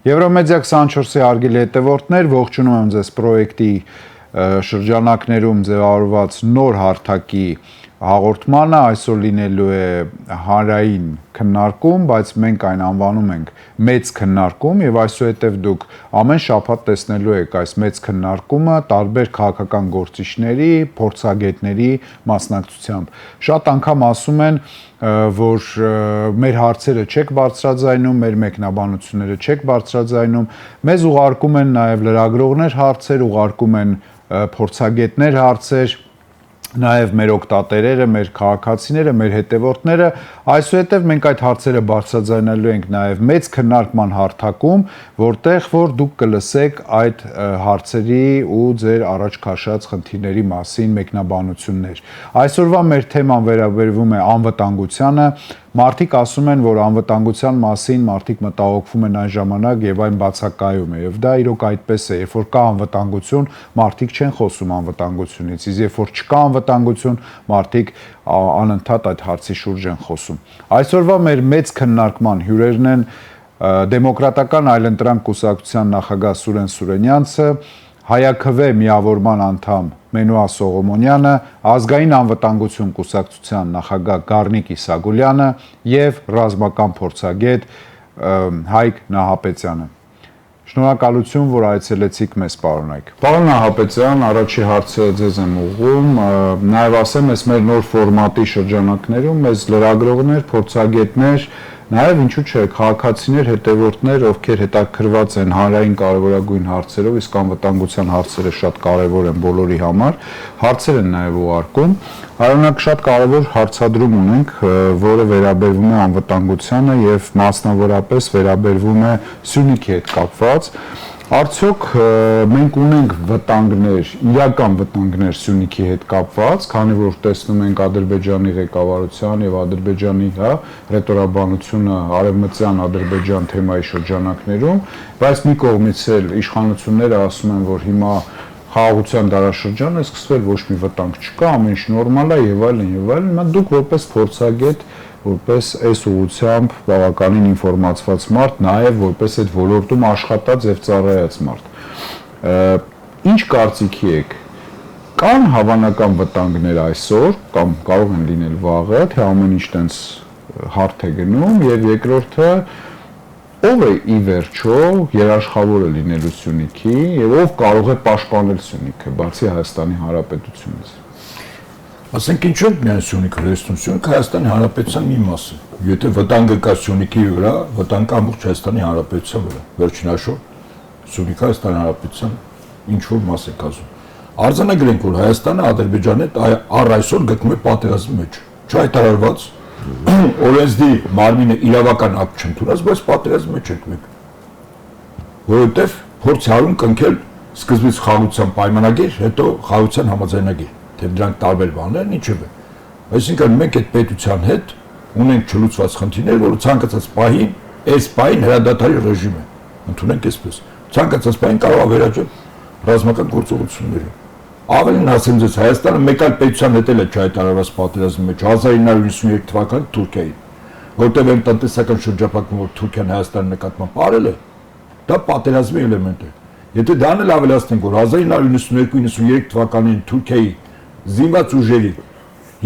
Եվրոմեդիա 24-ի հարգելի հետևորդներ, ողջունում եմ ձեզ պրոյեկտի շրջանակներում ձևավորված նոր հարթակի հաղորդմանը, այսօր լինելու է հանրային քննարկում, բայց մենք այն անվանում ենք մեծ քննարկում եւ այսուհետեւ դուք ամեն շաբաթ տեսնելու եք այս մեծ քննարկումը տարբեր քաղաքական գործիչների, փորձագետների մասնակցությամբ։ Շատ անգամ ասում են, որ մեր հարցերը չեք բարձրաձայնում, մեր մեկնաբանությունները չեք բարձրաձայնում, մեզ ուղարկում են նաև լրագրողներ հարցեր, ուղարկում են փորձագետներ հարցեր, նաև մեր օգտատերերը, մեր քաղաքացիները, մեր հետևորդները, այսուհետև մենք այդ հարցերը բարձրաձայնելու ենք նաև մեծ քննարկման հարթակում, որտեղ որ դուք կլսեք այդ հարցերի ու ձեր առաջ քաշած խնդիրների մասին մեկնաբանություններ։ Այսօրվա մեր թեման վերաբերվում է անվտանգությանը։ Մարդիկ ասում են, որ անվտանգության մասին մարդիկ մտահոգվում են այն ժամանակ եւ այն բացակայում է եւ դա իրոք այդպես է, երբ որ կա անվտանգություն, մարդիկ չեն խոսում անվտանգությունից, իսկ երբ որ չկա անվտանգություն, մարդիկ անընդհատ այդ հարցի շուրջ են խոսում։ Այսօրվա մեր մեծ քննարկման հյուրերն են Դեմոկրատական այլընտրանք կուսակցության նախագահ Սուրեն Սուրենյանցը, Հայաքվե միավորման անդամ Մենուա Սողոմոնյանը, Ազգային անվտանգություն կուսակցության նախագահ Գառնիկ Իսագուլյանը եւ ռազմական փորձագետ Հայկ Նահապետյանը։ Շնորհակալություն, որ այցելեցիք մեզ, պարոն Հայկ։ Պարոն Նահապետյան, առաջի հարցը ձեզ եմ ուղղում, նաեւ ասեմ, ես մեր նոր ֆորմատի շրջանակներում մեզ լրագրողներ, փորձագետներ, նաև ինչու՞ չէ, քաղաքացիներ, հետևորդներ, ովքեր հետաքրված են հանրային կարևորագույն հարցերով, իսկ անվտանգության հարցերը շատ կարևոր են բոլորի համար, հարցեր են նաև ուղարկում։ Արոնակ շատ կարևոր հարցադրում ունենք, որը վերաբերվում է անվտանգությանը եւ մասնավորապես վերաբերվում է Սյունիքի հետ կապված։ Արդյոք մենք ունենք վտանգներ, իրական վտանգներ Սյունիքի հետ կապված, քանի որ տեսնում ենք Ադրբեջանի ղեկավարության եւ Ադրբեջանի, ռետորաբանությունը արևմտյան Ադրբեջան թեմայի շրջանակներում, բայց մի կողմից էլ իշխանությունները ասում են, որ հիմա խաղաղության դարաշրջան է սկսվել, ոչ մի վտանգ չկա, ամեն ինչ նորմալ է եւ այլն եւ այլն։ Հիմա դուք որպես փորձագետ, որպես այս ուղղությամբ բավականին ինֆորմացված մարդ, նաև որպես այդ ոլորտում աշխատած եւ ծառայած մարդ։ Ինչ կարծիքի եք։ Կան հավանական վտանգներ այսօր, կամ կարող են լինել վաղը, թե ամեն ինչ տենց հարթ է գնում, եւ երկրորդը ով է ի վերջո երաշխավորը լինելու Սյունիքի եւ ով կարող է պաշտպանել Սյունիքը, բացի Հայաստանի Հանրապետությունից։ Ասենք ինչու ենք միայն Սյունիքը վերցնում, Սյունիքը Հայաստանի Հանրապետության մի մաս է։ Եթե վտանգը կա Սյունիքի վրա, վտանգ կա ամբողջ Հայաստանի Հանրապետության վրա։ Վերջին հաշվով Սյունիքը Հայաստանի Հանրապետության ինչ որ մաս է կազմում։ Արձանագրենք, որ Հայաստանը Ադրբեջանի հետ առ այսօր գտնվում է պատերազմի մեջ։ Չհայտարարված օրենսդիր մարմինը իրավական ակտ չընդունած, բայց պատերազմի մեջ ենք մենք։ Որովհետև փորձ արում կնքել սկզբից խաղաղության պայմանագիր, հետո խաղաղության համաձայնագիր, թե դրանք տարբեր բաներ են, ինչևէ։ Այսինքն մենք այդ պետության հետ ունենք չլուծված խնդիրներ, որը ցանկացած պահին, այս պահին հրադադարի ռեժիմ է։ Ընդունենք այսպես։ Ցանկացած պահին կարող է վերաճել ռազմական գործողությունների։ Ավելին ասեմ ձեզ, Հայաստանը մեկ այլ պետության հետ էլ է չհայտարարված պատերազմի մեջ 1993 թվականին Թուրքիայի, որտեղ այն տնտեսական շրջապատում, որ Թուրքիան Հայաստանի նկատմամբ արել է, դա պատերազմի էլեմենտ է։ Եթե դրան էլ ավելացնենք, որ 1992-93 թվականին Թուրքիայի զինված ուժերի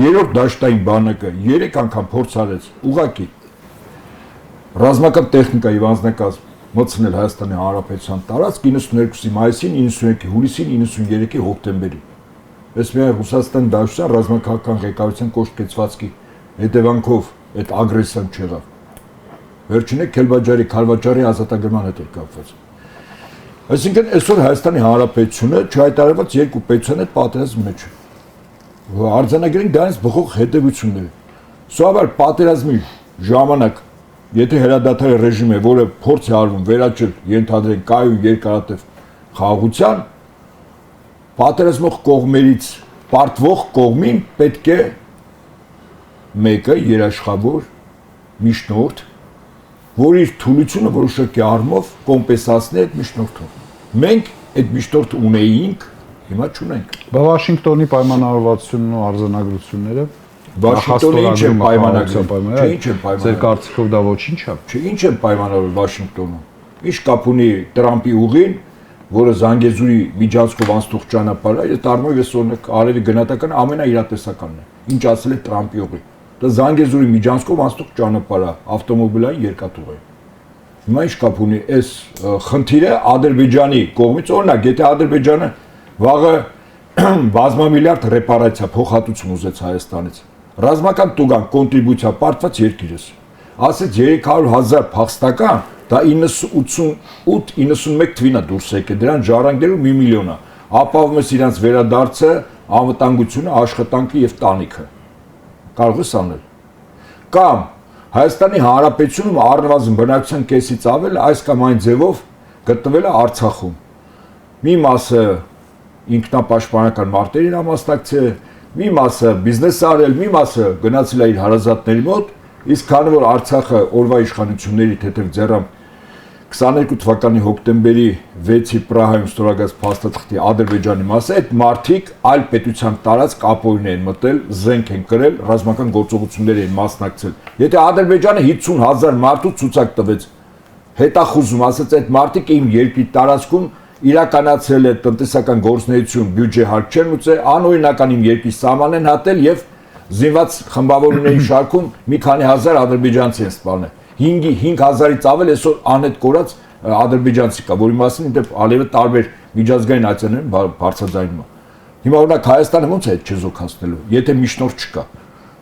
երրորդ դաշտային բանակը 3 անգամ փորձ արեց ուղղակի ռազմական տեխնիկա եւ անձնակազմ մտցնել Հայաստանի Հանրապետության տարածք 92-ի մայիսին, 93-ի հուլիսին, 93-ի հոկտեմբերին։ Այս միայն Ռուսաստան Դաշնության ռազմաքաղաքական ղեկավարության կոշկեցվածքի հետևանքով այդ ագրեսիան չեղավ։ Վերջինը Քելվաջարի ազատագրման հետ էր կապված։ Այսինքն այսօր Հայաստանի Հանրապետությունը չհայտարարված երկու պետության հետ պատերազմի մեջ է։ Արձանագրենք դրանից բխող հետևությունները։ Սովորաբար պատերազմի ժամանակ եթե հրադադարի ռեժիմ է, որը փորձ է արվում վերաճել ենթադրենք կայուն երկարատև խաղաղության, պատերազմող կողմերից պարտվող կողմին պետք է մեկը երաշխավոր միջնորդ, որ իր թուլությունը որոշակի առումով կոմպենսացնի այդ միջնորդին։ Մենք այդ միջնորդը ունեինք, հիմա չունենք։ Բա Վաշինգտոնի պայմանավորվածությունն ու արձանագրությունները Վաշինգտոնի ինչ է պայմանագրում։ Չէ, ինչ է պայմանագրում։ Ձեր կարծիքով դա ոչինչ է։ Չէ, ինչ է պայմանավորում Վաշինգտոնում։ Ինչ կապ ունի Տրամպի ուղին, որը Զանգեզուրի միջանցքով անցնող ճանապարհը, ես դառնում եմ օրինակ արևի գնահատական ամենաիրատեսականն է։ Ինչ ասել է Տրամպի ուղի։ Դա Զանգեզուրի միջանցքով անցնող ճանապարհը, ավտոմոբիլային երկաթուղ է։ Հիմա ինչ կապ ունի այս խնդիրը Ադրբեջանի կողմից, օրինակ, եթե Ադրբեջանը վաղը բազմամիլիարդ ռեպարացիա փոխհատուցում ուզեց Հայաստանից, ռազմական տուգան կոնտրիբուցիա պարտված երկիրս, ասեց 300,000 փախստական, դա 88-91 թվին է դուրս եկել, դրան ժառանգներում 1 միլիոն է, ապահովում ես իրանց վերադարձը, անվտանգությունը, աշխատանքը եւ տանիքը։ Կարող ես անել։ Կամ Հայաստանի Հանրապետությունում առնվազն բնակչության կեսից ավել այս կամ այն ձևով գտնվել է Արցախում։ Մի մասը ինքնապաշտպանական մարտերին ամասնակցել, մի մասը բիզնես արել, մի մասը գնացել է իր հարազատների մոտ, իսկ քանի որ Արցախը օրվա իշխանությունների թեթև ձեռամբ 22 թվականի հոկտեմբերի 6-ի Պրահայում ստորագրած փաստաթղթի Ադրբեջանի մասը, այդ մարտիկ այլ պետության տարածք ապօրին են մտել, զենք են կրել, ռազմական գործողություններ են մասնակցել։ Եթե Ադրբեջանը 50,000 մարդու ցուցակ տվեց, հետախուզում ասաց այդ մարտիկ իմ երկրի տարածքում իրականացել է տնտեսական գործունեություն, բյուջե հարկ չեն ուծել, անօրինական իմ երկրի սահման են հատել եւ զինված խմբավորումների շարքում մի քանի հազար ադրբեջանցի են սպանել։ 5,000-ից ավել այսօր անհետ կորած ադրբեջանցի կա, որի մասին դեպ Ալիևը տարբեր միջազգային այցերներում բարձրաձայնում է։ Հիմա օրինակ Հայաստանը ոնց է այդ չեզոքացնելու, եթե միջնորդ չկա։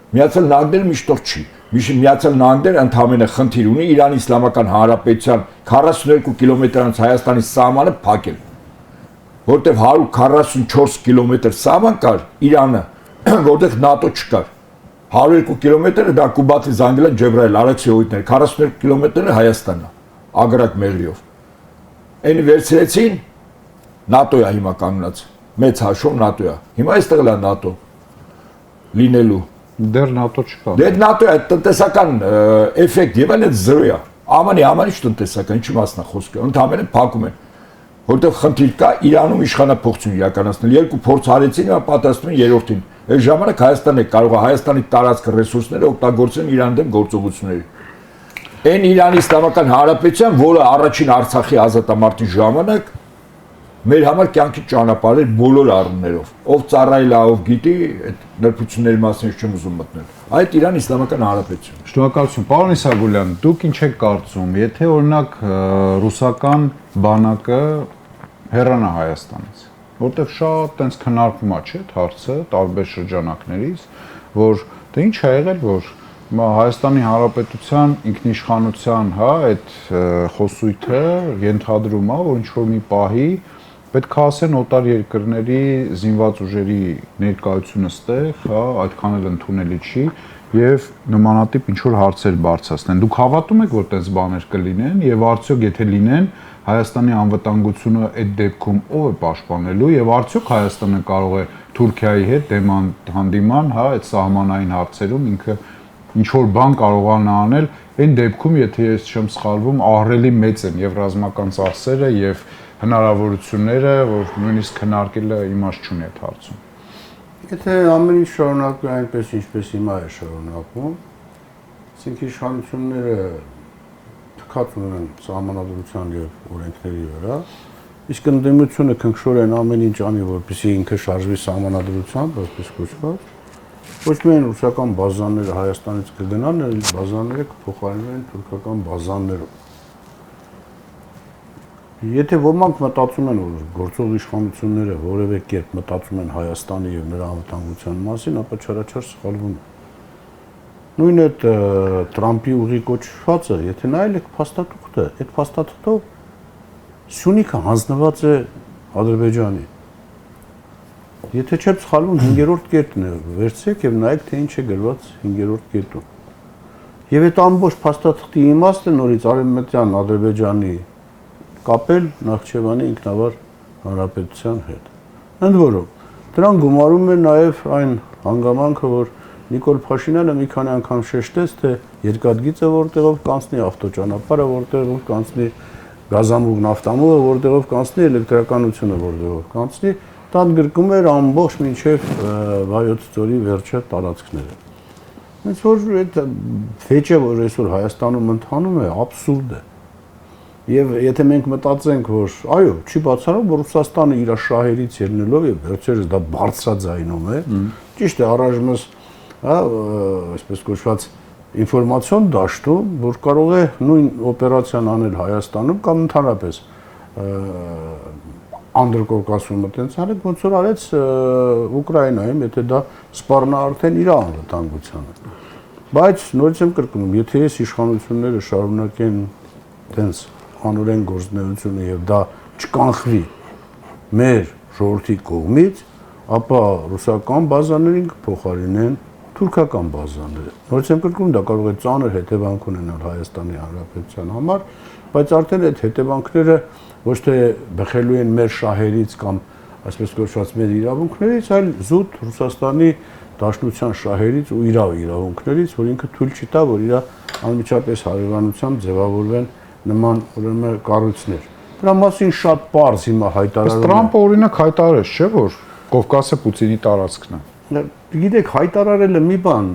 Միացյալ Նահանգները միջնորդ չի։ Միացյալ Նահանգները ընդհանրապես խնդիր ունի Իրանի Իսլամական Հանրապետության 42 կիլոմետրանոց Հայաստանի սահմանը փակել։ Որտեվ 144 կիլոմետր սահման կար Իրանը, որտեղ ՆԱՏՕ չկար։ 102 կիլոմետրը դա Կուբատի Զանգելան Ջեբրայել Արաքսի օդներ, 42 կիլոմետրը Հայաստանն է, Ագրակ Մեղրիով։ Այն վերցրեցին ՆԱՏՕ-ը հիմա կանգնած, մեծ հաշվով ՆԱՏՕ-ը։ Հիմա այստեղ է ՆԱՏՕ լինելու։ Դեռ ՆԱՏՕ չկա։ Դե ՆԱՏՕ-ը տնտեսական էֆեկտ եւ այլն զրո է։ ԱՄՆ-ի համարիչ տնտեսական, ինչի մասն է խոսքը, ընդհանրապես փակում են։ Որտեղ խնդիր կա Իրանում իշխանապողություն իրականացնել։ Երկու փորձ արեցին, ապա պատասխանում են երրորդին։ Այս ժամանակ Հայաստանն է կարող է Հայաստանի տարածք ռեսուրսները օգտագործել Իրան դեմ գործողությունների։ Այն Իրանի Իսլամական Հանրապետության, որը առաջին Արցախի ազատամարտի ժամանակ մեր համար կյանքի ճանապարհ էր բոլոր առումներով։ Ով ծառայել է, ով գիտի, այդ նրբությունների մասին չեմ ուզում մտնել։ Այդ Իրան Իսլամական Հանրապետություն։ Շնորհակալություն, պարոն Իսագուլյան, դուք ինչ եք կարծում, եթե օրինակ ռուսական բանակը հեռանա Հայաստանից, որտեղ շատ տենց քննարկվում է, չէ՞, հարցը տարբեր շրջանակներից, որ դե ինչ ա եղել, որ Հայաստանի Հանրապետության ինքնիշխանության, հա, այդ խոսույթը ենթադրում է, որ ինչ որ մի պահի պետք է ասեն օտար երկրների զինված ուժերի ներկայությունը ստեղ, հա, այդքան էլ ընդունելի չի եւ նմանատիպ ինչ որ հարցեր բարձրացնեն։ Դուք հավատում եք, որ այդպես բաներ կլինեն եւ արդյոք եթե լինեն, Հայաստանի անվտանգությունը այդ դեպքում ով է պաշտպանելու եւ արդյոք Հայաստանը կարող է Թուրքիայի հետ հանդիման, հա, այդ սահմանային հարցերում ինքը ինչ որ բան կարողանա անել, այն դեպքում, եթե ես չեմ սխալվում, ահռելի մեծ են եւ ռազմական ծախսերը եւ հնարավորությունները, որ նույնիսկ քննարկելը իմաստ չունի այդ հարցում։ Եթե ամեն ինչ շարունակվի այնպես, ինչպես հիմա է շարունակվում, ասենք իշխանությունները թքած ունեն սահմանադրության եւ օրենքների վրա, իսկ ընդդիմությունը քնքշորեն ամեն ինչ անի, որպեսզի ինքը շարժվի սահմանադրությամբ, այսպես կոչված, ոչ միայն ռուսական բազաները Հայաստանից կգնան, այլ բազաները կփոխարինվեն թուրքական բազաներով։ Եթե ոմանք մտածում են, որ գործող իշխանությունները որևէ կերպ մտածում են Հայաստանի եւ նրա անվտանգության մասին, ապա չարաչար սխալվում են։ Նույն այդ Տրամպի ուղի կոչվածը, եթե նայել եք փաստաթուղթը, այդ փաստաթղթով Սյունիքը հանձնված է Ադրբեջանի։ Եթե չեմ սխալվում, 5-րդ կետն է, վերցրեք եւ նայեք, թե ինչ է գրված 5-րդ կետում։ Եվ այդ ամբողջ փաստաթղթի իմաստը նորից արևմտյան Ադրբեջանի կապել Նախճեվանի ինքնավար հանրապետության հետ։ Ընդ որում, դրան գումարում է նաև այն հանգամանքը, որ Նիկոլ Փաշինյանը մի քանի անգամ շեշտեց, թե երկաթգիծը որտեղով կանցնի, ավտոճանապարհը որտեղով կանցնի, գազամուղ նավթամուղը որտեղով կանցնի, էլեկտրականությունը որտեղով կանցնի, տան գրկում էր ամբողջ մինչև Վայոց ձորի վերջը տարածքները։ Հենց որ այդ վեճը, որ այսօր Հայաստանում ընթանում է, աբսուրդ է։ Եվ եթե մենք մտածենք, որ այո, չի բացառում, որ Ռուսաստանը իր շահերից ելնելով եւ վերջերս դա բարձրաձայնում է, ճիշտ է, առայժմս, հա, այսպես կոչված ինֆորմացիոն դաշտում, որ կարող է նույն օպերացիան անել Հայաստանում կամ ընդհանրապես Անդրկովկասում մտենց արեք, ոնց որ արեց Ուկրաինայում, եթե դա սպառնա արդեն իր անվտանգությանը։ Բայց նորից եմ կրկնում, եթե այս իշխանությունները շարունակեն տենց անօրեն գործունեությունը եւ դա չկանխվի մեր ժողովրդի կողմից, ապա ռուսական բազաներին կփոխարինեն թուրքական բազաները։ Նորից եմ կրկնում, դա կարող է ծանր հետևանք ունենալ Հայաստանի Հանրապետության համար, բայց արդեն այդ հետևանքները ոչ թե բխելու են մեր շահերից կամ այսպես կոչված մեր իրավունքներից, այլ զուտ Ռուսաստանի Դաշնության շահերից ու իր իրավունքներից, որ ինքը թույլ չի տա, որ իր անմիջապես հարևանությամբ ձևավորվեն նման ուրեմն կառույցներ։ Դրա մասին շատ պարզ հիմա հայտարարում է։ Տրամպը օրինակ հայտարարեց, չէ՞ որ Կովկասը Պուտինի տարածքն է։ Գիտեք, հայտարարել է մի բան,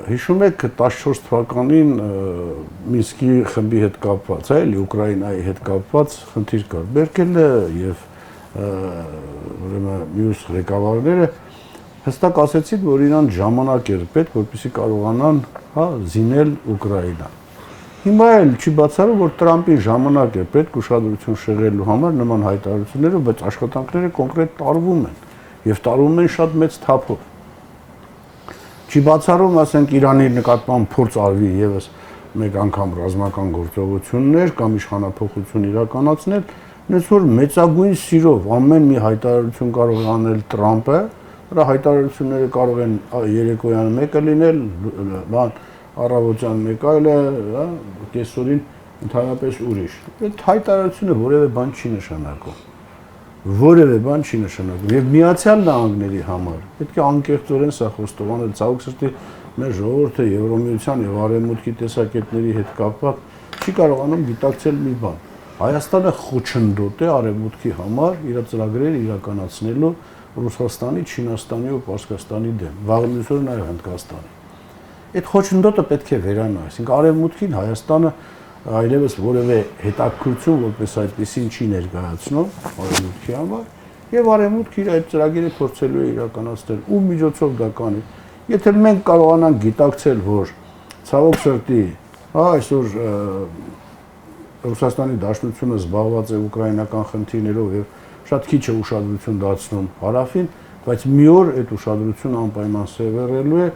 հիշում եք 14 թվականին Մինսկի խմբի հետ կապված, էլի Ուկրաինայի հետ կապված խնդիր կար։ Մերկելը եւ ուրեմն մյուս ղեկավարները հստակ ասացին, որ իրան ժամանակ էր պետք, որպեսզի կարողանան, հա, զինել Ուկրաինան։ Հիմա էլ չի բացառում, որ Տրամպին ժամանակ է պետք ուշադրություն շեղելու համար նման հայտարարություններով, բայց աշխատանքները կոնկրետ տարվում են եւ տարվում են շատ մեծ թափով։ Չի բացառում, ասենք, Իրանի նկատմամբ փորձ արվի եւս մեկ անգամ ռազմական գործողություններ կամ իշխանափոխություն իրականացնել, այնպես որ մեծագույն սիրով ամեն մի հայտարարություն կարող է անել Տրամպը, նրա հայտարարությունները կարող են երեկոյան մեկը լինել, բան առավոտյան մեկ այլ է, հա, կեսօրին ընդհանրապես ուրիշ։ Այդ հայտարարությունը որևէ բան չի նշանակում։ Որևէ բան չի նշանակում։ Եվ Միացյալ Նահանգների համար պետք է անկեղծորեն սա խոստովանել, ցավոք սրտի մեր ժողովուրդը Եվրոմիության եւ Արևմուտքի տեսակետների հետ կապված չի կարողանում գիտակցել մի բան։ Հայաստանը խոչընդոտ է Արևմուտքի համար իր ծրագրերը իրականացնելու Ռուսաստանի, Չինաստանի ու Պարսկաստանի դեմ, վաղ մյուսօր նաեւ Հնդկաստանի։ Այդ խոչընդոտը պետք է վերանա, այսինքն Արևմուտքին Հայաստանը այլևս որևէ հետաքրքրություն որպես այդպեսին չի ներկայացնում Արևմուտքի համար եւ Արևմուտքը իր այդ ծրագիրը փորձելու է իրականացնել ու միջոցով դա կանի։ Եթե մենք կարողանանք գիտակցել, որ ցավոք սրտի, հա, այսօր Ռուսաստանի Դաշնությունը զբաղված է ուկրաինական խնդիրներով եւ շատ քիչ է ուշադրություն դարձնում հարավին, բայց մի օր այդ ուշադրությունը անպայման սևեռելու է։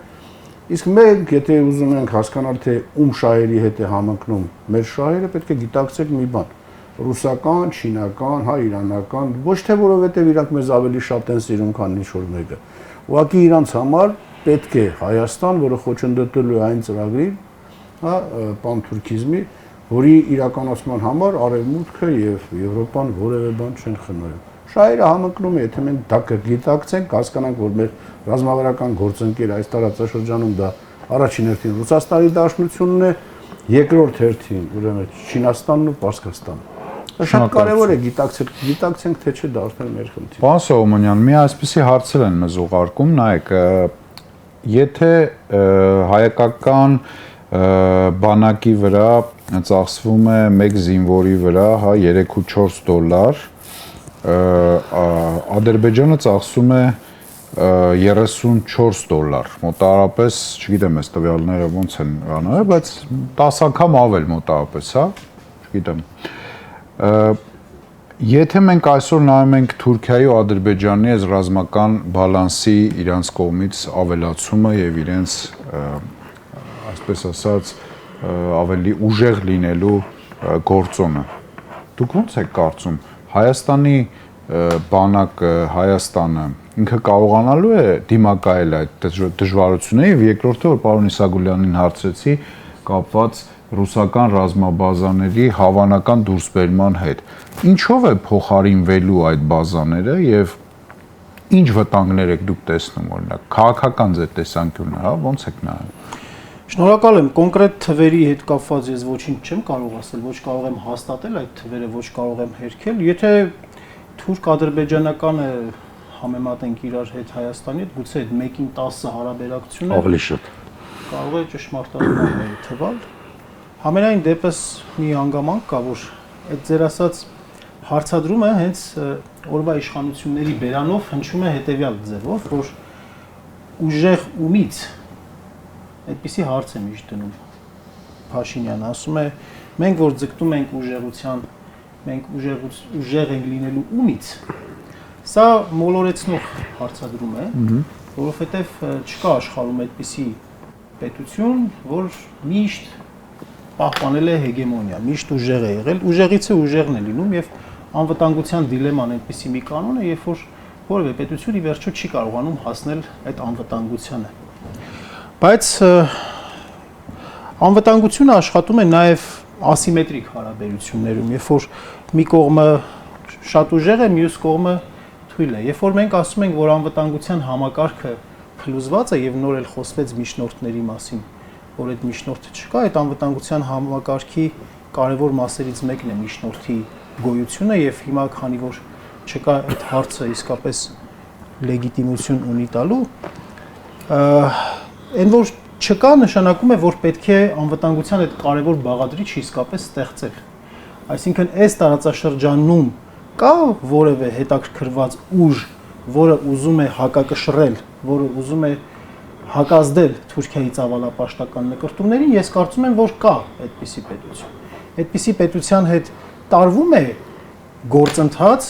Իսկ մենք, եթե ուզում ենք հասկանալ, թե ում շահերի հետ է համընկնում մեր շահերը, պետք է գիտակցենք մի բան. ռուսական, չինական, հա, իրանական, ոչ թե որովհետև իրանք մեզ ավելի շատ են սիրում, քան ինչ-որ մեկը։ Ուղղակի իրանց համար պետք է Հայաստան, որը խոչընդոտելու է այն ծրագրին, հա, պանթուրքիզմի, որի իրականացման համար Արևմուտքը եւ Եվրոպան որևէ բան չեն խնայում։ Շահերը համընկնում է, եթե մենք դա կգիտակցենք, հասկանանք, որ մեր ռազմավարական գործընկեր այս տարածաշրջանում դա առաջին հերթին Ռուսաստանի Դաշնությունն է, երկրորդ հերթին ուրեմն Չինաստանն ու Պարսկաստանը։ Դա շատ կարևոր է գիտակցենք, թե չէ դա արդեն մեր խնդիրը։ Պարոն Սողոմոնյան, մի այսպիսի հարցեր են մեզ ուղարկում, նայեք, եթե հայկական բանակի վրա ծախսվում է մեկ զինվորի վրա, հա, 3.4 դոլար, Ադրբեջանը ծախսում է 34 դոլար, մոտավորապես, չգիտեմ, այս տվյալները ոնց են անել, բայց 10 անգամ ավել մոտավորապես, հա, չգիտեմ։ Եթե մենք այսօր նայում ենք Թուրքիայի ու Ադրբեջանի այս ռազմական բալանսի իրանց կողմից ավելացումը եւ իրենց այսպես ասած ավելի ուժեղ լինելու գործոնը, դուք ո՞նց եք կարծում, Հայաստանի բանակը, Հայաստանը ինքը կարողանալու է դիմակայել այդ դժվարությունները եւ երկրորդը, որ պարոն Իսագուլյանին հարցրեցի, կապված ռուսական ռազմաբազաների հավանական դուրսբերման հետ։ Ինչով է փոխարինվելու այդ բազաները եւ ինչ վտանգներ եք դուք տեսնում, օրինակ, քաղաքական ձեր տեսանկյունը, հա, ոնց եք նայում։ Շնորհակալ եմ, կոնկրետ թվերի հետ կապված ես ոչինչ չեմ կարող ասել, ոչ կարող եմ հաստատել այդ թվերը, ոչ կարող եմ հերքել։ Եթե թուրք-ադրբեջանականը համեմատենք իրար հետ Հայաստանի հետ, գուցե այդ 1-ին 10 հարաբերակցությունը ավելի շատ կարող է ճշմարտացնել թվալ։ Համենայն դեպս մի հանգամանք կա, որ այդ ձեր ասած հարցադրումը հենց օրվա իշխանությունների բերանով հնչում է հետևյալ ձևով, որ ուժեղ ումից այդպիսի հարց է միշտ դնում Փաշինյանը, ասում է մենք որ ձգտում ենք ուժեղության, մենք ուժեղ ենք լինելու ումից, սա մոլորեցնող հարցադրում է, որովհետև չկա աշխարհում այդպիսի պետություն, որ միշտ պահպանել է հեգեմոնիա, միշտ ուժեղ է եղել, ուժեղիցը ուժեղն է լինում եւ անվտանգության դիլեման այնպիսի մի կանոն է, երբ որ որևէ պետություն ի վերջո չի կարողանում հասնել այդ անվտանգությանը։ Բայց անվտանգությունը աշխատում է նաեւ ասիմետրիկ հարաբերություններում, երբ որ մի կողմը շատ ուժեղ է, մյուս կողմը թույլ է։ Երբ որ մենք ասում ենք, որ անվտանգության համակարգը փլուզված է եւ նոր էլ խոսվեց միջնորդների մասին, որ այդ միջնորդը չկա, այդ անվտանգության համակարգի կարևոր մասերից մեկն է միջնորդի գոյությունը եւ հիմա քանի որ չկա այդ հարցը իսկապես լեգիտիմություն ունի տալու, այն որ չկա նշանակում է, որ պետք է անվտանգության այդ կարևոր բաղադրիչ իսկապես ստեղծել։ Այսինքն այս տարածաշրջանում կա որևէ հետաքրքրված ուժ, որը ուզում է հակակշռել, որը ուզում է հակազդել Թուրքիայի ծավալապաշտական նկրտումներին, ես կարծում եմ, որ կա այդպիսի պետություն։ Այդպիսի պետության հետ տարվում է գործընթաց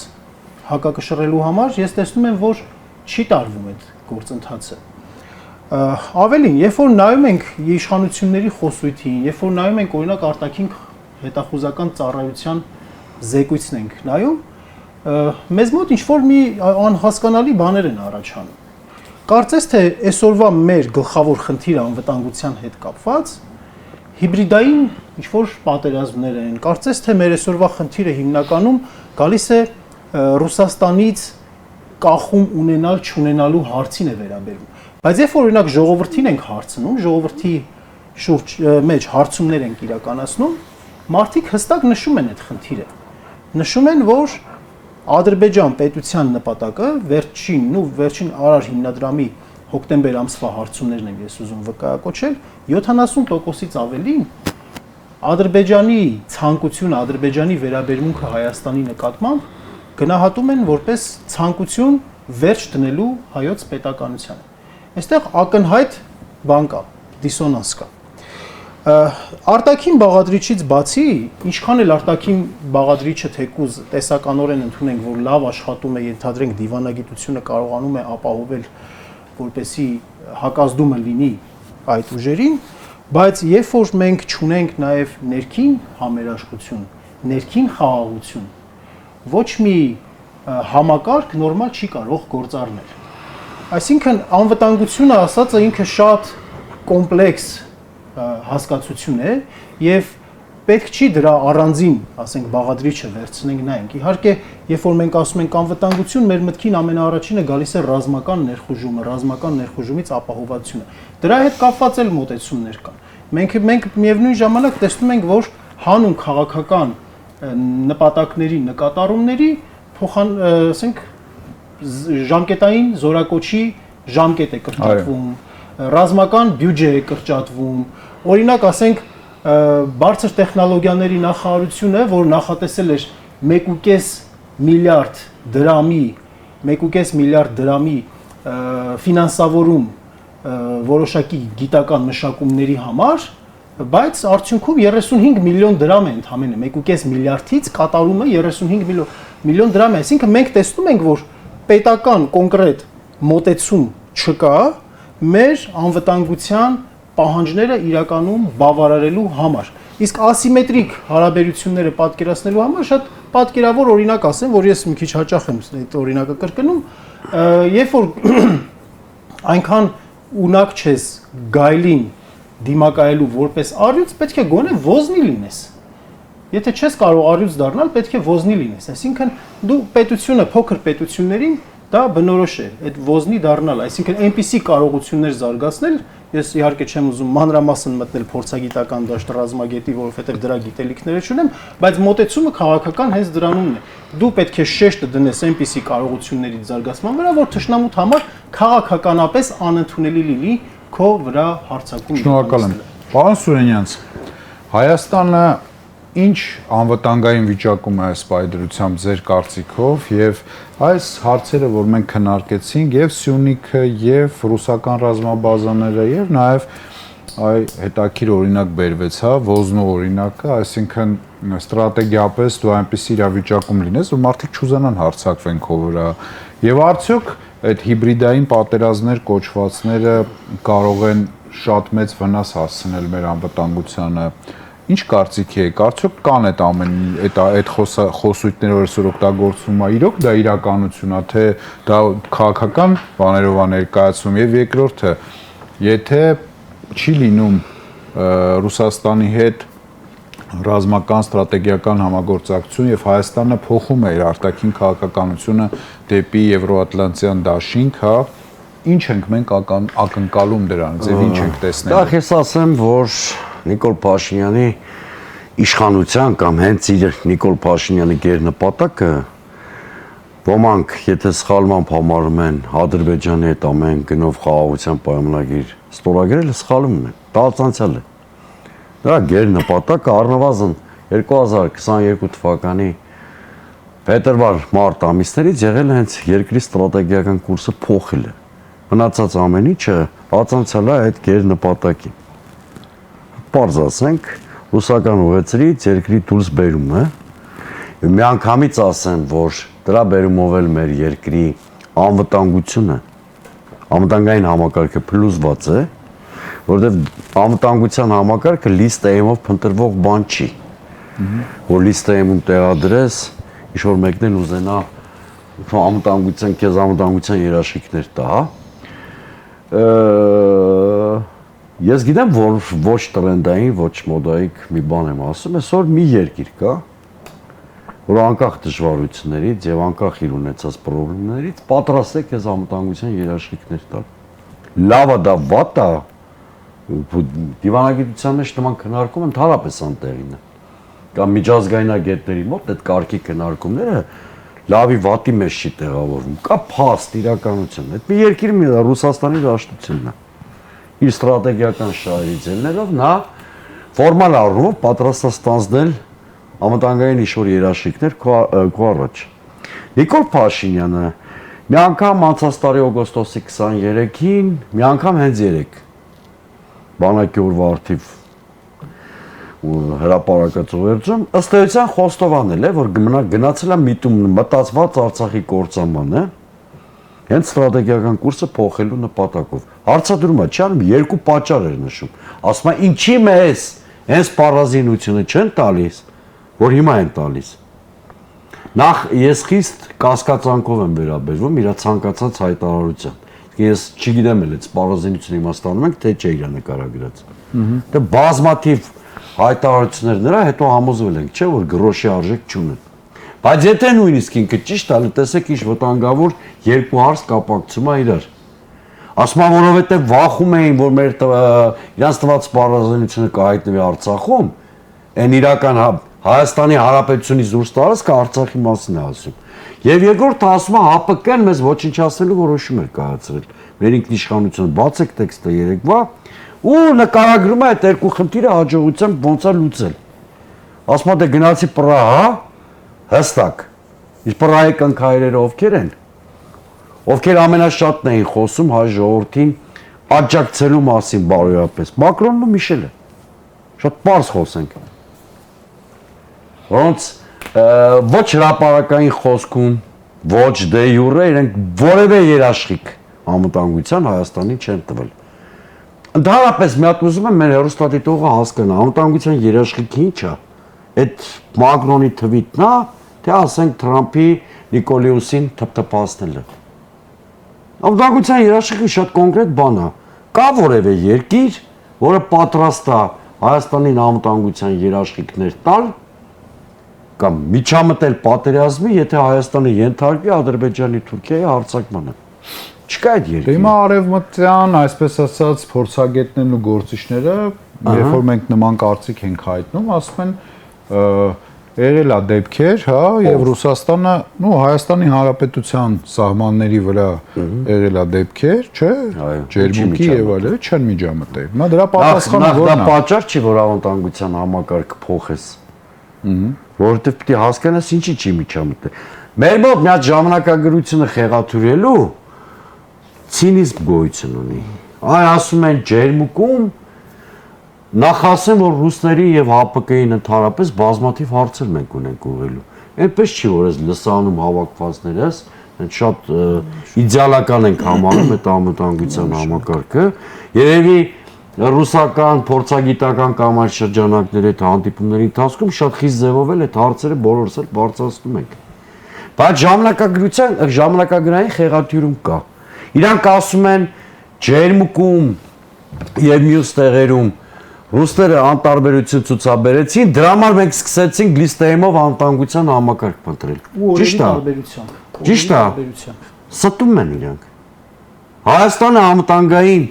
հակակշռելու համար, ես տեսնում եմ, որ չի տարվում այդ գործընթացը։ Ավելին, երբ որ նայում ենք իշխանությունների խոսույթին, երբ որ նայում ենք օրինակ արտաքին հետախուզական ծառայության զեկույցն ենք նայում, մեզ մոտ ինչ-որ մի անհասկանալի բաներ են առաջանում։ Կարծես թե այսօրվա մեր գլխավոր խնդիրը անվտանգության հետ կապված հիբրիդային ինչ-որ պատերազմներ են։ Կարծես թե մեր այսօրվա խնդիրը հիմնականում գալիս է Ռուսաստանից կախում ունենալ չունենալու հարցին է վերաբերում։ Բայց երբ որ օրինակ ժողովրդին ենք հարցնում, ժողովրդի շուրջ մեջ հարցումներ ենք իրականացնում, մարդիկ հստակ նշում են այդ խնդիրը։ Նշում են, որ Ադրբեջան պետության նպատակը վերջին Արար հիմնադրամի հոկտեմբեր ամսվա հարցումներն են ես ուզում վկայակոչել 70%-ից ավելին Ադրբեջանի ցանկությունը, Ադրբեջանի վերաբերմունքը Հայաստանի նկատմամբ գնահատում են որպես ցանկություն վերջ դնելու հայոց պետականությանը։ Այստեղ ակնհայտ բան կա, դիսոնանս կա։ Արտաքին բաղադրիչից բացի, ինչքան էլ արտաքին բաղադրիչը թեկուզ տեսականորեն ընդունենք, որ լավ աշխատում է, ենթադրենք դիվանագիտությունը կարողանում է ապահովել, որպեսզի հակազդումը լինի այդ ուժերին, բայց երբ որ մենք չունենք նաև ներքին համերաշխություն, ներքին խաղաղություն, ոչ մի համակարգ նորմալ չի կարող գործառնել։ Այսինքն անվտանգությունը ասածը ինքը շատ կոմպլեքս հասկացություն է եւ պետք չի դրա առանձին, ասենք, բաղադրիչը վերցնենք նայենք։ Իհարկե, երբ որ մենք ասում ենք անվտանգություն, մեր մտքին ամենաառաջինը գալիս է ռազմական ներխուժումը, ռազմական ներխուժումից ապահովությունը։ Դրա հետ կապված էլ մոտեցումներ կան։ Մենք միևնույն ժամանակ տեսնում ենք, որ հանուն քաղաքական նպատակների նկատառումների ասենք ժամկետային զորակոչի ժամկետ է կրճատվում, ռազմական բյուջե է կրճատվում, օրինակ ասենք բարձր տեխնոլոգիաների նախարարությունը, որ նախատեսել էր 1.5 միլիարդ դրամի ֆինանսավորում որոշակի գիտական մշակումների համար, բայց արդյունքում 35 միլիոն դրամ է ընդհանրապես 1.5 միլիարդից կատարումը 35 միլիոն դրամ է, այսինքն մենք տեսնում ենք, որ պետական կոնկրետ մոտեցում չկա մեր անվտանգության պահանջները իրականում բավարարելու համար։ Իսկ ասիմետրիկ հարաբերությունները պատկերացնելու համար շատ պատկերավոր օրինակ ասեմ, որ ես մի քիչ հաճախ եմ այդ օրինակը կրկնում, երբ որ այնքան ունակ չես գայլին դիմակայելու որպես առյուծ, պետք է գոնե ոզնի լինես։ Եթե չես կարող առյուծ դառնալ, պետք է ոզնի լինես։ Այսինքն դու պետությունը, փոքր պետություններին դա բնորոշ է, այդ ոզնի դառնալ, այսինքն այնպիսի կարողություններ զարգացնել, ես իհարկե չեմ ուզում մանրամասն մտնել փորձագիտական դաշտ ռազմագետի, որովհետև դրա գիտելիքները չունեմ, բայց մոտեցումը քաղաքական հենց դրանումն է։ Դու պետք է շեշտը դնես այնպիսի կարողությունների զարգացման վրա, որ թշնամուտ համար քաղաքականապես անընդունելի լինի քո վրա հարձակում։ Շնորհակալ եմ։ Պարոն Սուրենյանց, Հայաստանը ինչ անվտանգային վիճակում է այս պայդրությամբ ձեր կարծիքով եւ այս հարցերը, որ մենք քննարկեցինք, եւ Սյունիքը, եւ ռուսական ռազմաբազաները, եւ նաեւ այ հետաքրիր օրինակ բերվեց, հա, Ոզնո օրինակը, այսինքն ստրատեգիապես դու այնպիսի իրավիճակում լինես, որ մարդիկ չուզենան հարձակվեն քո վրա, եւ արդյոք այդ հիբրիդային պատերազմներ կոչվածները կարող են շատ մեծ վնաս հասցնել մեր անվտանգությանը։ Ինչ կարծիքի եք, արդյոք կան այդ խոսույթները, որ այսօր օգտագործվում է, իրոք դա իրականություն է, թե դա քաղաքական բաներով է ներկայացվում, եւ երկրորդը, եթե չի լինում Ռուսաստանի հետ ռազմական ստրատեգիական համագործակցություն եւ Հայաստանը փոխում է իր արտաքին քաղաքականությունը դեպի Եվրոատլանտյան դաշինք, հա, ինչ ենք մենք ակնկալում դրանից եւ ինչ ենք տեսնել։ Դա ես ասեմ, որ Նիկոլ Փաշինյանի իշխանության կամ հենց իր Նիկոլ Փաշինյանի գերնպատակը ոմանք, եթե սխալմամբ համարում են Ադրբեջանի հետ ամեն գնով խաղաղության պայմանագիր ստորագրելը, սխալում են։ Դա ցանցել է։ Դրա գերնպատակը առնվազն 2022 թվականի փետրվար-մարտ ամիսներից եղել է հենց երկրի ստրատեգիական կուրսը փոխելը։ Մնացած ամեն ինչը ածանցել է այդ գերնպատակին։ Պարզ ասենք, ռուսական ուղեցրից երկրի դուրս բերումը, միանգամից ասեմ, որ դրա բերումով էլ մեր երկրի անվտանգությունը, անվտանգային համակարգը փլուզված է, որովհետև անվտանգության համակարգը լիստայումով փնտրվող բան չի, որ լիստայում տեղադրես, ինչ-որ մեկն էլ ուզենա անվտանգության, քեզ անվտանգության երաշխիքներ տա, Ես գիտեմ, որ ոչ տրենդային, ոչ մոդայիկ մի բան եմ ասում, այսօր մի երկիր կա, որ անկախ դժվարություններից եւ անկախ իր ունեցած խնդիրներից պատրաստ է քեզ անվտանգության երաշխիքներ տալ։ Լավա դա վատա, դիվանագիտության մեջ նման քննարկում ընդհանրապես անտեղին է։ Կամ միջազգայնագետների մոտ այդ կարգի քննարկումները լավի վատի մեջ չի տեղավորվում։ Կա փաստ իրականություն։ Այդ մի երկիրը Ռուսաստանի դաշտությունն է։ Իր ստրատեգիական շահերից ելնելով նա ֆորմալ առումով պատրաստ է ստանձնել անվտանգային ինչ-որ երաշխիքներ քո առաջ։ Նիկոլ Փաշինյանը մի անգամ անցած տարի օգոստոսի 23-ին, մի անգամ հենց երեկ բանակի օրվա արդիվ հրապարակած ուղերձում ըստ էության խոստովանել է, որ գնացել է միտում մտածված Արցախի կործանմանը, հենց ստրատեգիական կուրսը փոխելու նպատակով։ Հարցադրումը չի անում, երկու պատճառ էր նշում։ Ասում է, ինչի մեզ հենց պարազինությունը չեն տալիս, որ հիմա են տալիս։ Նախ ես խիստ կասկածանքով եմ վերաբերվում իր ցանկացած հայտարարության։ Ես չգիտեմ էլ այդ պարազինությունը իմաստանում ենք, թե չէ իր նկարագրած։ Դե բազմաթիվ հայտարարություններ նրա հետո համոզվել ենք, չէ՞ որ գրոշի արժեք չունեն։ Բայց եթե նույնիսկ ինքը ճիշտ է, տեսեք ինչ վտանգավոր երկու հարց կապակցում է իրար։ Ասում եմ, որովհետև վախում էին, որ մեր իրանց տված պարազինությունը կհայտնվի Արցախում, այն իրական Հայաստանի Հանրապետությունից դուրս տարածքը Արցախի մասին է ասում։ Եվ երկրորդը ասում է, ՀԱՊԿ-ն մեզ ոչնչացնելու որոշում էր կայացրել։ Մեր ինքնիշխանությունը բացեք տեքստը երեկվա ու նկարագրում է այդ երկու խնդիրը հաջողությամբ ոնց է լուծել։ Ասում է, դե գնացի Պրահա, հստակ։ Իսկ Պրահայի կնքայրերը ովքեր են։ Ովքեր ամենաշատն էին խոսում հայ ժողովրդին աջակցելու մասին բարոյապես։ Մակրոնն ու Միշելը։ Շատ պարզ խոսենք։ Ոնց ոչ հրապարակային խոսքում, ոչ դե յուրե իրենք որևէ երաշխիք անվտանգության Հայաստանին չեն տվել։ Ընդհանրապես մի հատ ուզում եմ մեր հեռուստադիտողը հասկանա, անվտանգության երաշխիքը ի՞նչ է։ Այդ Մակրոնի թվիթն է, թե ասենք Թրամփի Նիկոլիուսին թփթփացնելը։ Անվտանգության երաշխիքը շատ կոնկրետ բան է։ Կա որևէ երկիր, որը պատրաստ է Հայաստանին անվտանգության երաշխիքներ տալ կամ միջամտել պատերազմի, եթե Հայաստանը ենթարկվի Ադրբեջանի, Թուրքիայի հարձակմանը։ Չկա այդ երկիր։ Հիմա արևմտյան, այսպես ասած, փորձագետներն ու գործիչները, երբ որ մենք նման կարծիք ենք հայտնում, ասում են եղել է դեպքեր, հա, եւ Ռուսաստանը, նո Հայաստանի Հանրապետության սահմանների վրա եղել է դեպքեր, չէ՞, ջերմուկի եւ այլն չեն միջամտել։ Հիմա դրա պատասխանը ո՞րն է։ Դա պատճառ չի, որ անվտանգության համակարգը փոխես։ Որովհետև պետք է հասկանաս ինչի չի միջամտել։ Մեր մոտ մի հատ ժամանակագրությունը խեղաթյուրելու ցինիզմ գոյություն ունի։ Այ ասում են ջերմուկում նախ ասեմ, որ ռուսների եւ ՀԱՊԿ-ին ընդհանրապես բազմաթիվ հարցեր մենք ունենք ուղղելու։ Այնպես չի, որ այս լսանում հավաքվածներս շատ իդեալական ենք համարում այդ անվտանգության համակարգը։ Երևի ռուսական փորձագիտական կամ այլ շրջանակների հետ հանդիպումների ընթացքում շատ խիստ ձևով այդ հարցերը բոլորս էլ բարձրացնում ենք։ Բայց ժամանակագրային խեղաթյուրում կա։ Իրանք ասում են ջերմուկում եւ մյուս տեղերում ռուսները անտարբերություն ցուցաբերեցին, դրա համար մենք սկսեցինք լիստեյմով անվտանգության համակարգ փնտրել։ Ճիշտ է։ Ճիշտ է։ Ստում են իրանք։ Հայաստանը անվտանգային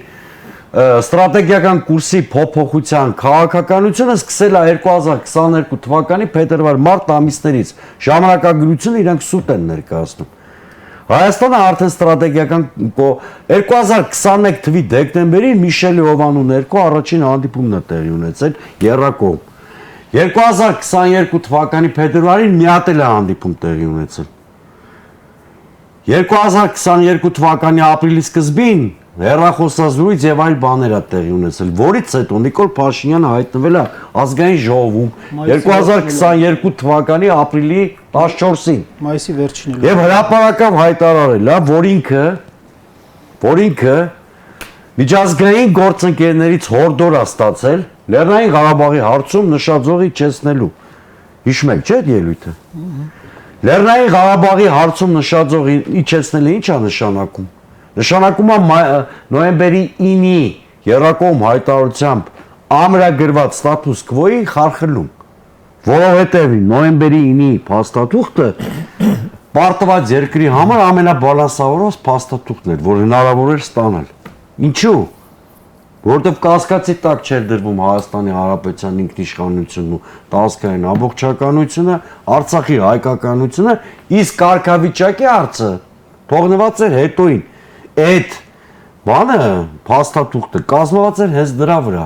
ստրատեգիական կուրսի փոփոխության քաղաքականությունը սկսել է 2022 թվականի փետրվար-մարտ ամիսներից։ Ժամանակագրությունը իրանք սուտ են ներկայացնում։ Հայաստանը արդեն ստրատեգիական 2021 թվականի դեկտեմբերին Միշել Հովանու ներքո առաջին հանդիպումն է տեղի ունեցել Եռակոմ։ 2022 թվականի փետրվարին մի հատ էլ է հանդիպում տեղի ունեցել։ 2022 թվականի ապրիլի սկզբին հեռախոսազրույց եւ այլ բաներ է տեղի ունեցել, որից հետո Նիկոլ Փաշինյանը հայտնվել է ազգային ժողովում 2022 թվականի ապրիլի 14-ին։ Մայիսի վերջին Եվ հրապարակավ հայտարարել է, որ ինքը միջազգային գործընկերներից հորդոր է ստացել Լեռնային Ղարաբաղի հարցում նշաձողի չեսնելու։ Հիշում եք, չէ՞ ելույթը։ Լեռնային Ղարաբաղի հարցում նշաձողի իջեցնելը ի՞նչ է նշանակում։ Նշանակում է նոյեմբերի 9-ի Եռակոմ հայտարարությամբ ամրագրված ստատուս քվոյի խարխլում, որովհետև նոյեմբերի 9-ի փաստաթուղթը պարտված երկրի համար ամենաբալանսավորված փաստաթուղթն էր, որ հնարավոր էր ստանալ։ Ինչու՞։ Որովհետև կասկածի տակ չէր դրվում Հայաստանի Հանրապետության ինքնիշխանությունն ու տարածքային ամբողջականությունը, Արցախի հայկականությունը, իսկ կարգավիճակի հարցը թողնված էր հետոին։ Այդ բանը փաստաթուղթը կազմված էր հենց դրա վրա։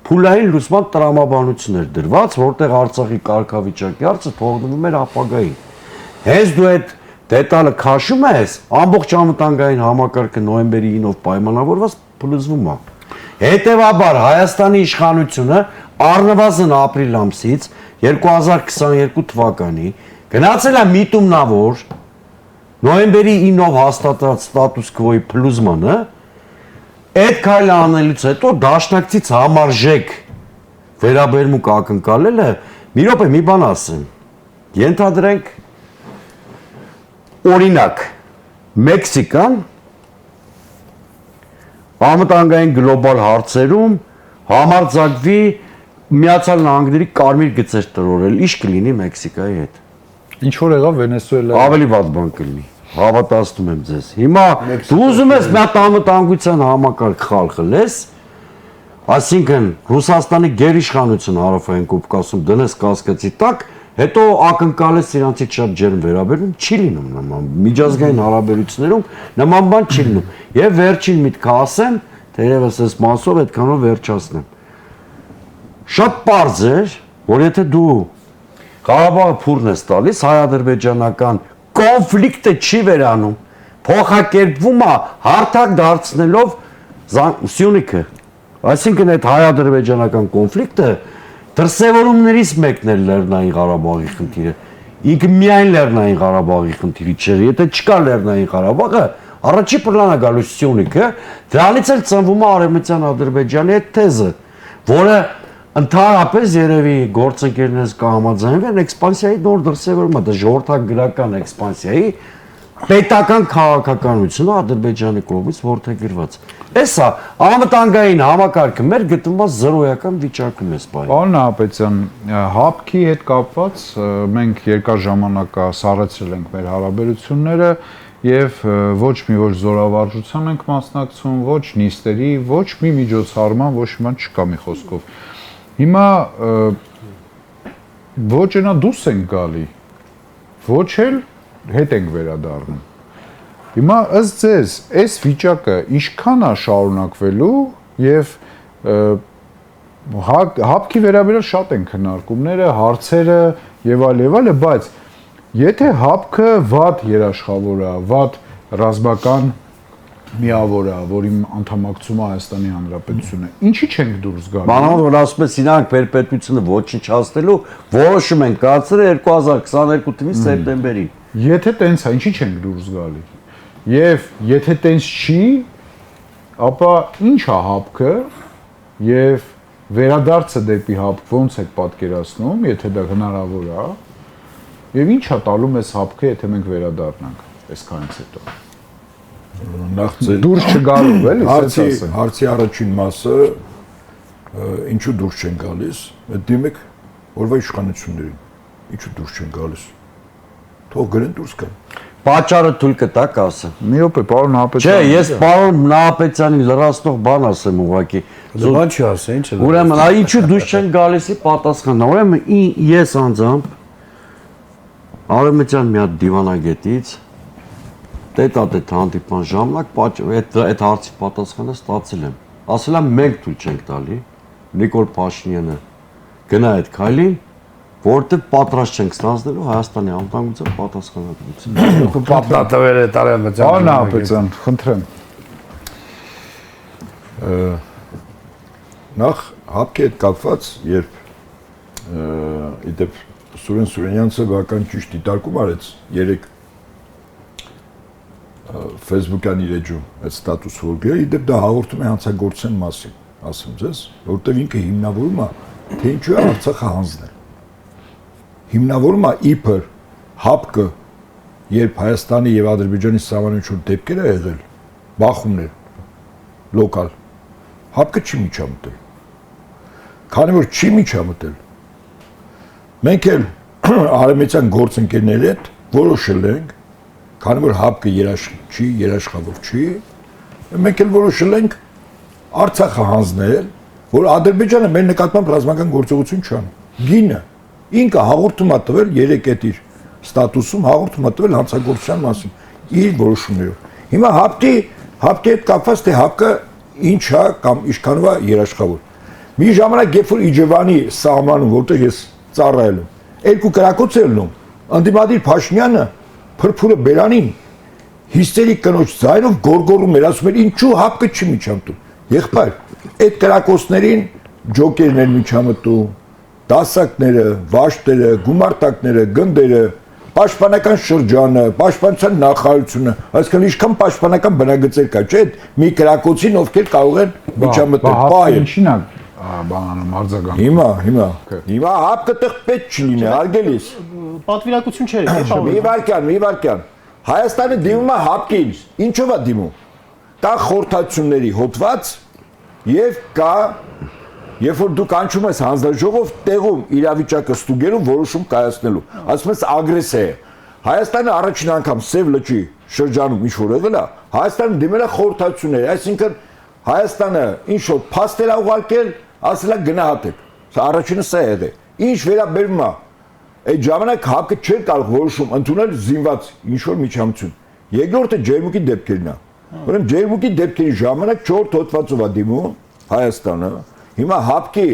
Փուլային լուսման տրամաբանություն էր դրված, որտեղ Արցախի կարգավիճակի հարցը թողնվում էր ապագային։ Հենց դու այդ դետալը քաշում ես, ամբողջ անվտանգային համակարգը նոյեմբերի 9-ով պայմանավորված փլուզվում է։ Հետևաբար Հայաստանի իշխանությունը առնվազն ապրիլ ամսից 2022 թվականի գնացել է միտումնավոր նոյեմբերի 9-ով հաստատած ստատուս քվոյի փլուզմանը, այդ քայլը անելուց հետո դաշնակցից համարժեք վերաբերմունք ակնկալելը, մի րոպե մի բան ասեմ։ Ենթադրենք օրինակ Մեքսիկան անվտանգային գլոբալ հարցերում համարձակվի Միացյալ Նահանգների կարմիր գծեր տրորել, ինչ կլինի Մեքսիկայի հետ։ Ինչ որ եղավ Վենեսուելա։ Ավելի վատ բան կլինի։ Հավատացնում եմ ձեզ։ Հիմա դու ուզում ես մի հատ անվտանգության համակարգ խալխլես, այսինքն Ռուսաստանի գերիշխանությունը Հարավային Կովկասում դնես կասկածի տակ, հետո ակնկալես իրանցից շատ ջերմ վերաբերում, չի լինում նման։ Միջազգային հարաբերություններում նման բան չի լինում։ Եվ վերջին միտքը ասեմ, թերևս այս մասով այդքանով վերջացնեմ։ Շատ պարզ էր, որ եթե դու Ղարաբաղը փուրն ես տալիս, հայ-ադրբեջանական կոնֆլիկտը չի վերանում, փոխակերպվում է հարթակ դարձնելով Սյունիքը։ Այսինքն այդ հայ-ադրբեջանական կոնֆլիկտը դրսևորումներից մեկն է Լեռնային Ղարաբաղի խնդիրը։ Ինքը միայն Լեռնային Ղարաբաղի խնդիրը չէ, եթե չկա Լեռնային Ղարաբաղը, առաջի պլանը գալու Սյունիքը, դրանից էլ ծնվում է Արևմտյան Ադրբեջանի այդ թեզը, որը ընդհանրապես երևի գործընկերներս կհամաձայնվեն էքսպանսիայի նոր դրսևորումը, դա ժողովրդագրական էքսպանսիայի պետական քաղաքականությունը Ադրբեջանի կողմից որդեգրված։ Էսա անվտանգային համակարգը մեր գտնված զրոյական վիճակում է սպայել։ Պարոն Նահապետյան, ՀԱՊԿ-ի հետ կապված մենք երկար ժամանակ սառեցրել ենք մեր հարաբերությունները եւ ոչ մի ոչ զորավարժության ենք մասնակցում, ոչ նիստերի, ոչ մի միջոցառման, ոչ մի բան չկա մի խոսքով։ Հիմա ոչ այնա դուրս ենք գալի, ոչ էլ հետ ենք վերադառնում։ Հիմա ըստ ձեզ, այս վիճակը ինչքան է շարունակվելու եւ Հապկի վերաբերյալ շատ են քննարկումները, հարցերը եւ այլ, բայց եթե հապկը վատ երաշխավոր է, վատ ռազմական միավոր է, որի անդամակցում է Հայաստանի Հանրապետությունը, ինչի չենք դուրս գալու։ Բանալ որ ասում ես իրանք պետությունը ոչնչացնելու որոշում են կայացրել 2022 թվականի սեպտեմբերին։ Եթե տենց է, ինչի չենք դուրս գալի։ Եվ եթե տենց չի, ապա ինչ է հապկը եւ վերադարձը դեպի հապկ ոնց եք պատկերացնում, եթե դա հնարավոր է, եւ ինչ է տալու մեզ հապկը, եթե մենք վերադառնանք այսքանից հետո։ Նախ ձեր Դուրս չգալու, էլի, հարցի առաջին մասը ինչու դուրս չեն գալիս, դիմում եք օրվա իշխանություններին, ինչու դուրս չեն գալիս։ Թող գրեն դուրս գան։ Պատճառը թույլ կտակ ասը։ Մի օպե, պարոն Նահապետյան։ Չէ, ես պարոն Նահապետյանին լրացնող բան ասեմ ուղղակի։ Բան չի ասա, ինչ է։ Ուրեմն, ինչու դուրս չեն գալիսի պատասխանը։ Ուրեմն ես անձամբ Արևմտյան մի հատ դիվանագետից տետատետ հանդիպման ժամանակ այդ հարցի պատասխանը ստացել եմ։ Ասել եմ մենք թույլ չենք տալի Նիկոլ Փաշինյանը գնա այդ քայլին, որտեղ պատրաստ չենք ստանձնելու Հայաստանի անվտանգության պատասխանատվություն։ Պատնատվել է Արևմտյան։ Պարոն Նահապետյան, խնդրեմ։ Նախ հապկի հետ կապված, երբ իդեպ Սուրեն Սուրենյանցը բական ճիշտ դիտարկում արեց 3 Facebook-յան իր էջում այդ ստատուս վոլգերը, իդեպ դա հաղորդում է հանցագործության մասին, ասեմ ձեզ, որտեղ ինքը հիմնավորում է, թե ինչու է Արցախը հանձնել։ Հիմնավորում է իբր հապկը, երբ Հայաստանի եւ Ադրբեջանի սահմանում ինչ-որ դեպքեր է եղել, բախումներ, լոկալ, հապկը չի միջամտել։ Քանի որ չի միջամտել, մենք էլ արևմտյան գործընկերների հետ որոշել ենք, քանի որ հապկը երաշխավոր չի, մենք էլ որոշել ենք Արցախը հանձնել, որ Ադրբեջանը մեր նկատմամբ ռազմական գործողություն չանի։ Գինը ինքը հաղորդում է տվել 3 էդ իր ստատուսում հաղորդում է տվել հանցագործության մասին իր որոշումներով։ Հիմա հապկի հետ կապված թե հապկը ինչ է կամ ինչքանով է երաշխավոր։ Մի ժամանակ երբ որ Իջևանի սահմանում, որտեղ ես ծառայել եմ, երկու կրակոց էր լնում, ընդդիմադիր Փաշինյանը փրփուրը բերանին հիստերիկ կնոջ ձայնով գորգորում էր, ասում էր ինչու հապկը չի միջամտում։ Եղբայր, այդ կրակոցներին ջոկերներ միջամտում, դասակները, վաշտերը, գումարտակները, գնդերը, պաշտպանական շրջանը, պաշտպանության նախարարությունը, այսինքն ինչքան պաշտպանական բնագծեր կա, չէ՞, մի կրակոցին ովքեր կարող են միջամտել, պահել։ Ինչին է բանանում արձագանք։ Հիմա հապկը տեղ պետք չլինի, արգելիս։ Պատվիրակություն չէ, չէ՞։ Մի վարքյան։ Հայաստանը դիմում է հապկին, ինչով է դիմում։ Կա խորհրդատությունների հոդված եւ կա երբ որ դու կանչում ես հանձնաժողով տեղում իրավիճակը ստուգելու որոշում կայացնելու, ասում ես ագրեսիա է։ Հայաստանը առաջին անգամ Սև լճի շրջանում ինչ որ եղել է, Հայաստանը դիմել է խորհրդատությունների, այսինքն Հայաստանը ինչ որ փաստեր է ուղարկել, ասել է գնահատեք։ Սա առաջինը սա եղել է։ Ինչ վերաբերում է այդ ժամանակ հապկը չէր կարող որոշում ընդունել զինված ինչ որ միջամտություն։ Երկրորդը ջերմուկի դեպքերն է։ Ուրեմն ջերմուկի դեպքերի ժամանակ 4 հոդվածով է դիմում Հայաստանը։ Հիմա հապկի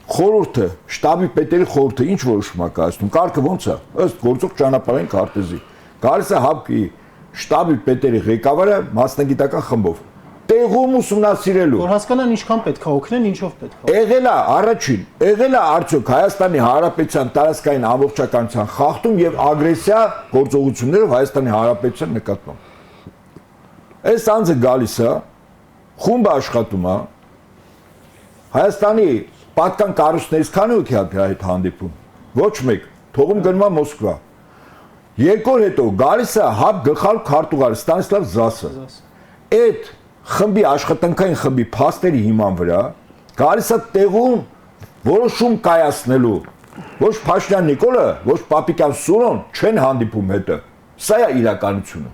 խորհուրդը, շտաբի պետերի խորհուրդը ինչ որոշում է կայացնում։ Կարգը ո՞նց է։ Ըստ գործող ճանապարհային քարտեզի։ Գալիս է հապկի շտաբի պետերի ղեկավարը մասնագիտական խմբով։ Տեղում ուսումնասիրելու։ Որ հասկանան ինչքան պետք է օգնեն, ինչով պետք է։ Եղել է առաջին, եղել է արդյոք Հայաստանի Հանրապետության տարածքային ամբողջականության խախտում եւ ագրեսիա գործողություններով Հայաստանի Հանրապետության նկատմամբ։ Այս անձը գալիս է, խումբը աշխատում է, Հայաստանի պատկան կառույցներից քանի օքի է այդ հանդիպում։ Ոչ մեկ, թողում գնում է Մոսկվա։ 2 օր հետո գալիս է հապ գլխավոր քարտուղար Ստանիսլավ Զասը։ Այդ խմբի աշխատանքային խմբի փաստերի հիման վրա գալիս է տեղում որոշում կայացնելու։ Ոչ Փաշինյան Նիկոլը, ոչ Պապիկյան Սուրոն չեն հանդիպում հետը։ Սա է իրականությունը։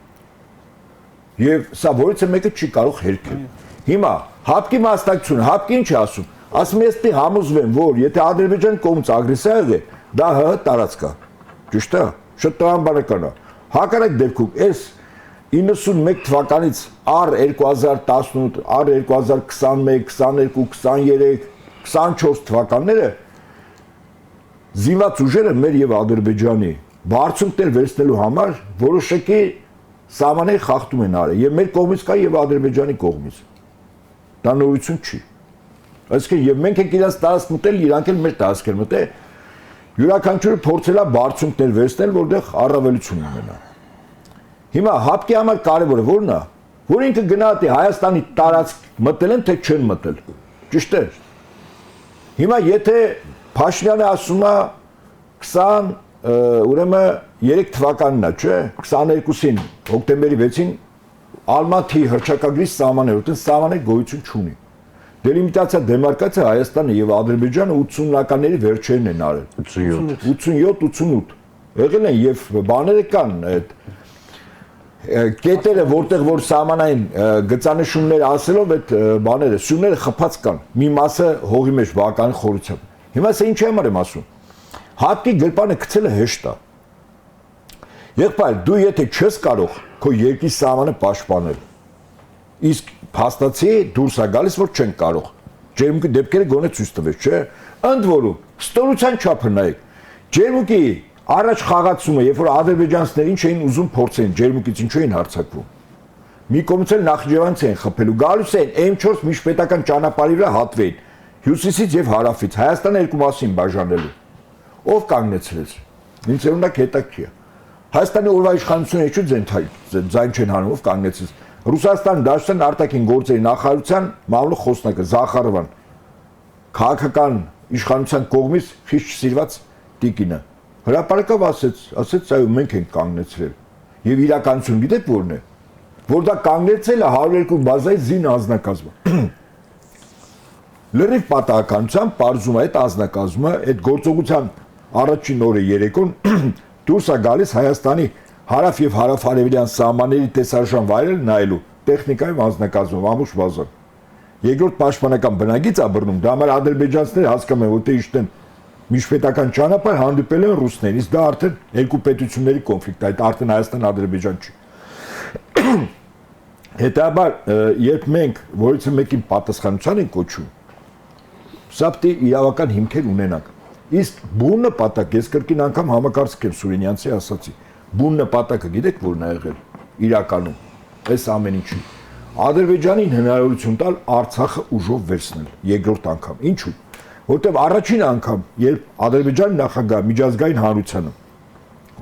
Եվ սա որից է մեկը չի կարող հերքել։ Հիմա հապկի մասնակցությունը, հապկի ինչ է ասում։ Ասում ես թե համոզվեմ, որ եթե Ադրբեջանի կողմից ագրեսիա եղե, դա ՀՀ տարածք է։ Ճիշտ է, շատ տրամաբանական է։ Հակառակ դեպքում այս 91 թվականից առ 2018, առ 2021, 22, 23 24 թվականները զինված ուժերը մեր եւ Ադրբեջանի բարձունքներ վերցնելու համար որոշակի սահմաններ խախտում են արել եւ մեր կողմից կա եւ Ադրբեջանի կողմից։ Դա նորություն չի։ Այսինքն եւ մենք ենք իրաց տարածք մտել, իրանք էլ մեր տարածք են մտել։ Յուրաքանչյուրը փորձել է բարձունքներ վերցնել, որտեղ առավելություն ունենա։ Հիմա հապկի համար կարևորը ո՞րն է, որ ինքը գնահատի Հայաստանի տարածք մտել են թե չեն մտել։ Ճիշտ է։ Հիմա եթե Փաշինյանը ասում է 20 ուրեմն 3 թվականն է, չէ՞, 22-ին հոկտեմբերի 6-ին Ալմատի հռչակագրի սահմաններ, որտեղ սահմաններ գոյություն չունի։ Դելիմիտացիա դեմարկացիա Հայաստանը եւ Ադրբեջանը 80-ականների վերջերն են արել։ 87-88 եղել են եւ բաները կան այդ կետերը որտեղ որ սահմանային գծանշումներ ասելով այդ բաները սյունները խփած կան մի մասը հողի մեջ բական խորությամբ հիմա սա ինչի համար եմ ասում հապկի գրպանը գցելը հեշտ է եղբայր դու եթե չես կարող քո երկրի սահմանը պաշտպանել իսկ փաստացի դուրս է գալիս որ չեն կարող ջերմուկի դեպքերը գոնե ցույց տվեց չէ ընդ որում ստորության չափը նայեք ջերմուկի Առաջ խաղացումը, երբ որ ադրբեջանցիներին չէին ուզում փորձեն, ջերմուկից ինչու էին հարձակվում։ Մի կողմից էլ նախջևանց էին խփելու, գալուց էին M4 միջպետական ճանապարհի վրա հատվեին, հյուսիսից եւ հարավից, Հայաստանը երկու մասին բաժանելու։ Ով կանգնեցրեց։ Ինձ օրինակ հետաքրքիր է։ Հայաստանի օրվա իշխանությունը ինչու ձայն չեն հանում, ով կանգնեցրեց։ Ռուսաստան Դաշնության արտաքին գործերի նախարարության մամլո խոսնակը Զախարովան քաղաքական իշխանության կողմից խիստ սիրված տիկինը Հրապարակավ ասեց այո մենք ենք կանգնեցրել եւ իրականություն գիտեք որն է որ դա կանգնեցել է 102 բազայի զին անձնակազմը լրիվ պատահականությամբ բարձում է այդ անձնակազմը այդ գործողության առաջին օրը երեկոն դուրս է գալիս Հայաստանի հարավ եւ հարավ-արևելյան սահմանների տեսարժան վայրեր նայելու տեխնիկայով անձնակազմով ամուշ բազա երկրորդ պաշտպանական բնագիծ է բռնում դա համար ադրբեջանցիները հասկանում են որ դե իշտեն Միջպետական ճանապարհ հանդիպել են ռուսներից, դա արդեն երկու պետությունների կոնֆլիկտ է, այդ արդեն Հայաստան-Ադրբեջան չի։ Հետաբար, երբ մենք որից մեկին պատասխանության ենք կոչում, սա պետք է իրավական հիմքեր ունենանք։ Իսկ բուն նպատակ, ես կրկին անգամ համակարծիք եմ Սուրենյանցի ասացի, բուն նպատակը գիտեք որն է եղել իրականում, այս ամեն ինչի։ Ադրբեջանին հնարավորություն տալ Արցախը ուժով վերցնել, երկրորդ անգամ։ Ինչու՞։ Որտեւ առաջին անգամ, երբ Ադրբեջանի նախագահ միջազգային հանրությանը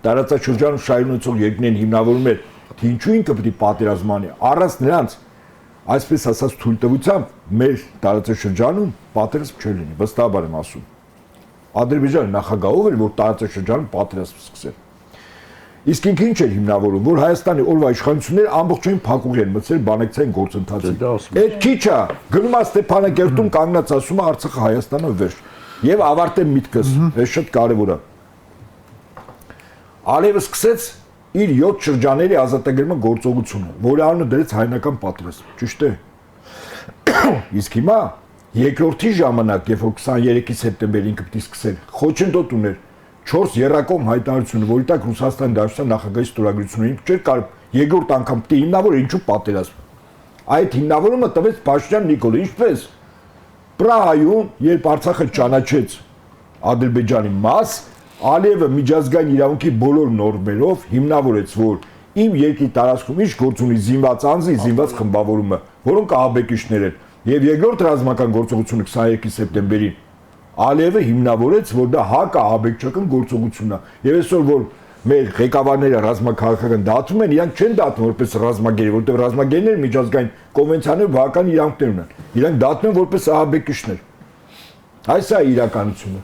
տարածաշրջանում շահունեցող երկրներին հիմնավորում էր, թե ինչու ինքը պետք է պատերազմ անի, առանց նրանց, այսպես ասած, թույլտվությամբ մեր տարածաշրջանում պատերազմ չէր լինի, վստահաբար եմ ասում։ Ադրբեջանի նախագահով էր, որ տարածաշրջանում պատերազմ սկսել։ Իսկ ինքը ինչ էր հիմնավորում, որ Հայաստանի օրվա իշխանությունները ամբողջովին փակուղի են մտցել բանակցային գործընթացին։ Այդ քիչը գնում է Ստեփանակերտում կանգնած ասում է Արցախը Հայաստանը վերջ։ Եվ ավարտեմ միտքս, այս շատ կարևոր է։ Ալիևը սկսեց իր 7 շրջանների ազատագրման գործողությունը, որի անունը դրեց հայնական պատերազմ, ճիշտ է։ Իսկ հիմա երկրորդի ժամանակ, երբ որ 23 սեպտեմբեր ինքը պիտի սկսեր, խոչընդոտ ուներ 4 երակոմ հայտարարությունը, որի տակ Ռուսաստանի Դաշնության նախագահի ստորագրություններին չէր կարող երկրորդ անգամ պիտի հիմնավորը ինչու պատերազմ։ Այդ հիմնավորումը տվեց Փաշինյան Նիկոլը, ինչպես Պրահայում, երբ Արցախը ճանաչեց Ադրբեջանի մաս, Ալիևը միջազգային իրավունքի բոլոր նորմերով հիմնավորեց, որ իմ երկրի տարածքում ինչ գործ ունի զինված անձի, զինված խմբավորումը, որոնք ահաբեկիչներ են, եւ երկրորդ ռազմական գործողությունը 22 սեպտեմբերին Ալիևը հիմնավորեց, որ դա հակահաբեկչական գործողությունն է։ Եվ այսօր որ մեր ղեկավարները ռազմաքաղաքական դատում են, իրանք չեն դատում որպես ռազմագերներ, որտեղ ռազմագերները միջազգային կոնվենցիաներով բավական իրավունքներ ունեն։ Իրանք դատում են որպես ահաբեկիչներ։ Այս է իրականությունը։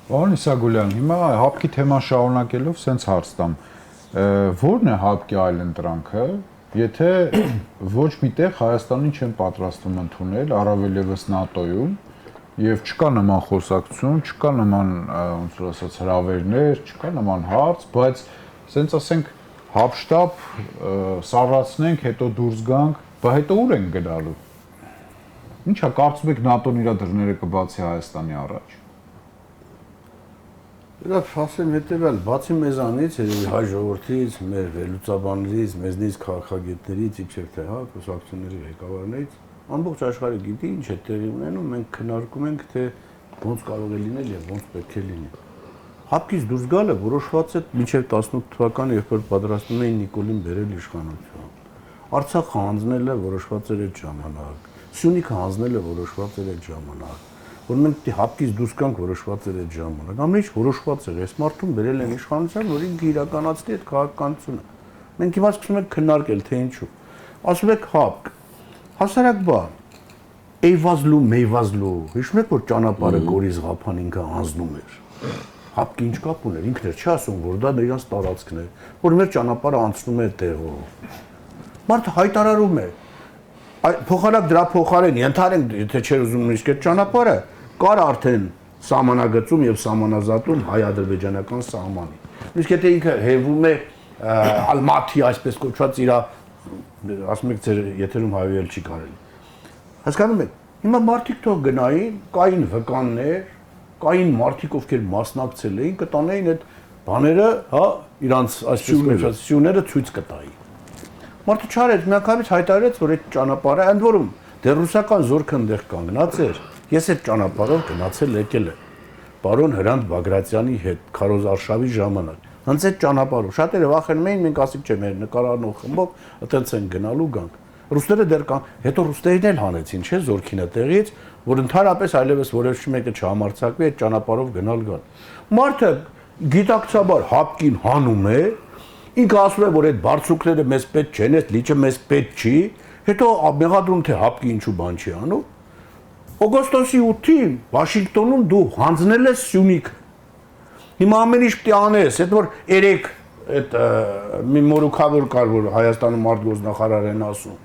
Պարոն Իսագուլյան, հիմա հապկի թեման շարունակելով սենց հարց տամ։ Ո՞րն է հապկի այլընտրանքը, եթե ոչ միտեղ Հայաստանին չեն պատրաստվում ընդունել, առավել եւս ՆԱՏՕ-ում, եւ չկա նման խոսակցություն, չկա նման, ոնց որ ասած, հրավերներ, չկա նման հարց, բայց սենց ասենք հապշտապ սառացնենք, հետո դուրս գանք, բայց հետո ուր ենք գնալու։ Ինչա կարծում եք ՆԱՏՕ-ն իր դռները կբացի Հայաստանի առաջ։ Դա ասեմ հետեւյալ, բացի մեզանից, երևի հայ ժողովրդից, մեր վերլուծաբաններից, մեզնից քաղաքագետներից, իբրև թե հա, կուսակցությունների ղեկավարներից ամբողջ աշխարհը գիտի ինչ է տեղի ունենում, մենք քննարկում ենք թե ոնց կարող է լինել եւ ոնց պետք է լինի։ Հապկից դուրս գալը որոշված է մինչև 18 թվականը, երբ որ պատրաստում էին Նիկոլին բերել իշխանություն։ Արցախը հանձնել է որոշված էր այդ ժամանակ։ Սյունիքը հանձնել է որոշված էր այդ ժամանակ։ Որ մենք հապկից դուրս գանք որոշված էր այդ ժամանակ։ Ամեն ինչ որոշված էր։ Այս մարդուն բերել են իշխանության, որ ինքը իրականացնի այդ քաղաքականությունը։ Մենք հիմա սկսում ենք քննարկել, թե ինչու։ Ասում եք հապկ։ Հասարակ բան։ Էյվազլու, մեյվազլու։ Հիշում եք որ ճանապարհը Գորիս Ղափան ինքը հանձնում էր։ Հապկի ինչ կապ ուներ, ինքն էր չի ասում, որ դա նրանց տարածքն է, որ մեր ճանապարհը անցնում է տեղով։ Մարդը հայտարարում է։ Փոխանակ դրա փոխարեն ենթարենք, եթե չէր ուզում նույնիսկ այդ ճանապարհը, կար արդեն սահմանագծում եւ սահմանազատում հայ-ադրբեջանական սահմանի։ Նույնիսկ եթե ինքը հեվում է Ալմաթի, այսպես կոչված իր, ասում եք ձեր եթերում հայոյել չի կարելի։ Հասկանում եք, հիմա մարդիկ թող գնային, կային վկաններ, կային մարդիկ, ովքեր մասնակցել էին, կտանեին այդ բաները, հա, իրանց այսպես կոչված սյուները ցույց կտային։ Մարդը չարեց, միանգամից հայտարարեց, որ այդ ճանապարհը, ընդ որում, դեռ ռուսական զորքը այնտեղ կանգնած էր, ես այդ ճանապարհով գնացել եկել եմ։ Բարոն Հրանտ Բագրատյանի հետ Քարոզ Արշավի ժամանակ։ Հենց այդ ճանապարհով շատերը վախենում էին, մենք ասիկ չէ, մեր նկարանող խմբով այդտենց են գնալու գանք։ Ռուսները դեռ կան, հետո ռուսներն էլ հանեցին, չէ, զորքինը տեղից, որ ընդհանրապես այլևս որևէ մեկը չհամարցակվի այդ ճանապարհով գնալ գան։ Մարդը գիտակցաբար հապկին հանում է, ինքը ասում է, որ այդ բարձուկները մեզ պետք չեն, այդ լիճը մեզ պետք չի, հետո մեղադրում թե հապկի ինչու բան չի անում։ Օգոստոսի 8-ին Վաշինգտոնում դու հանձնել ես Սյունիքը։ Հիմա ամեն ինչ պետք է անես, այդ որ երեք այդ մի մորուքավոր կար, որ Հայաստանում արտգործնախարար են ասում։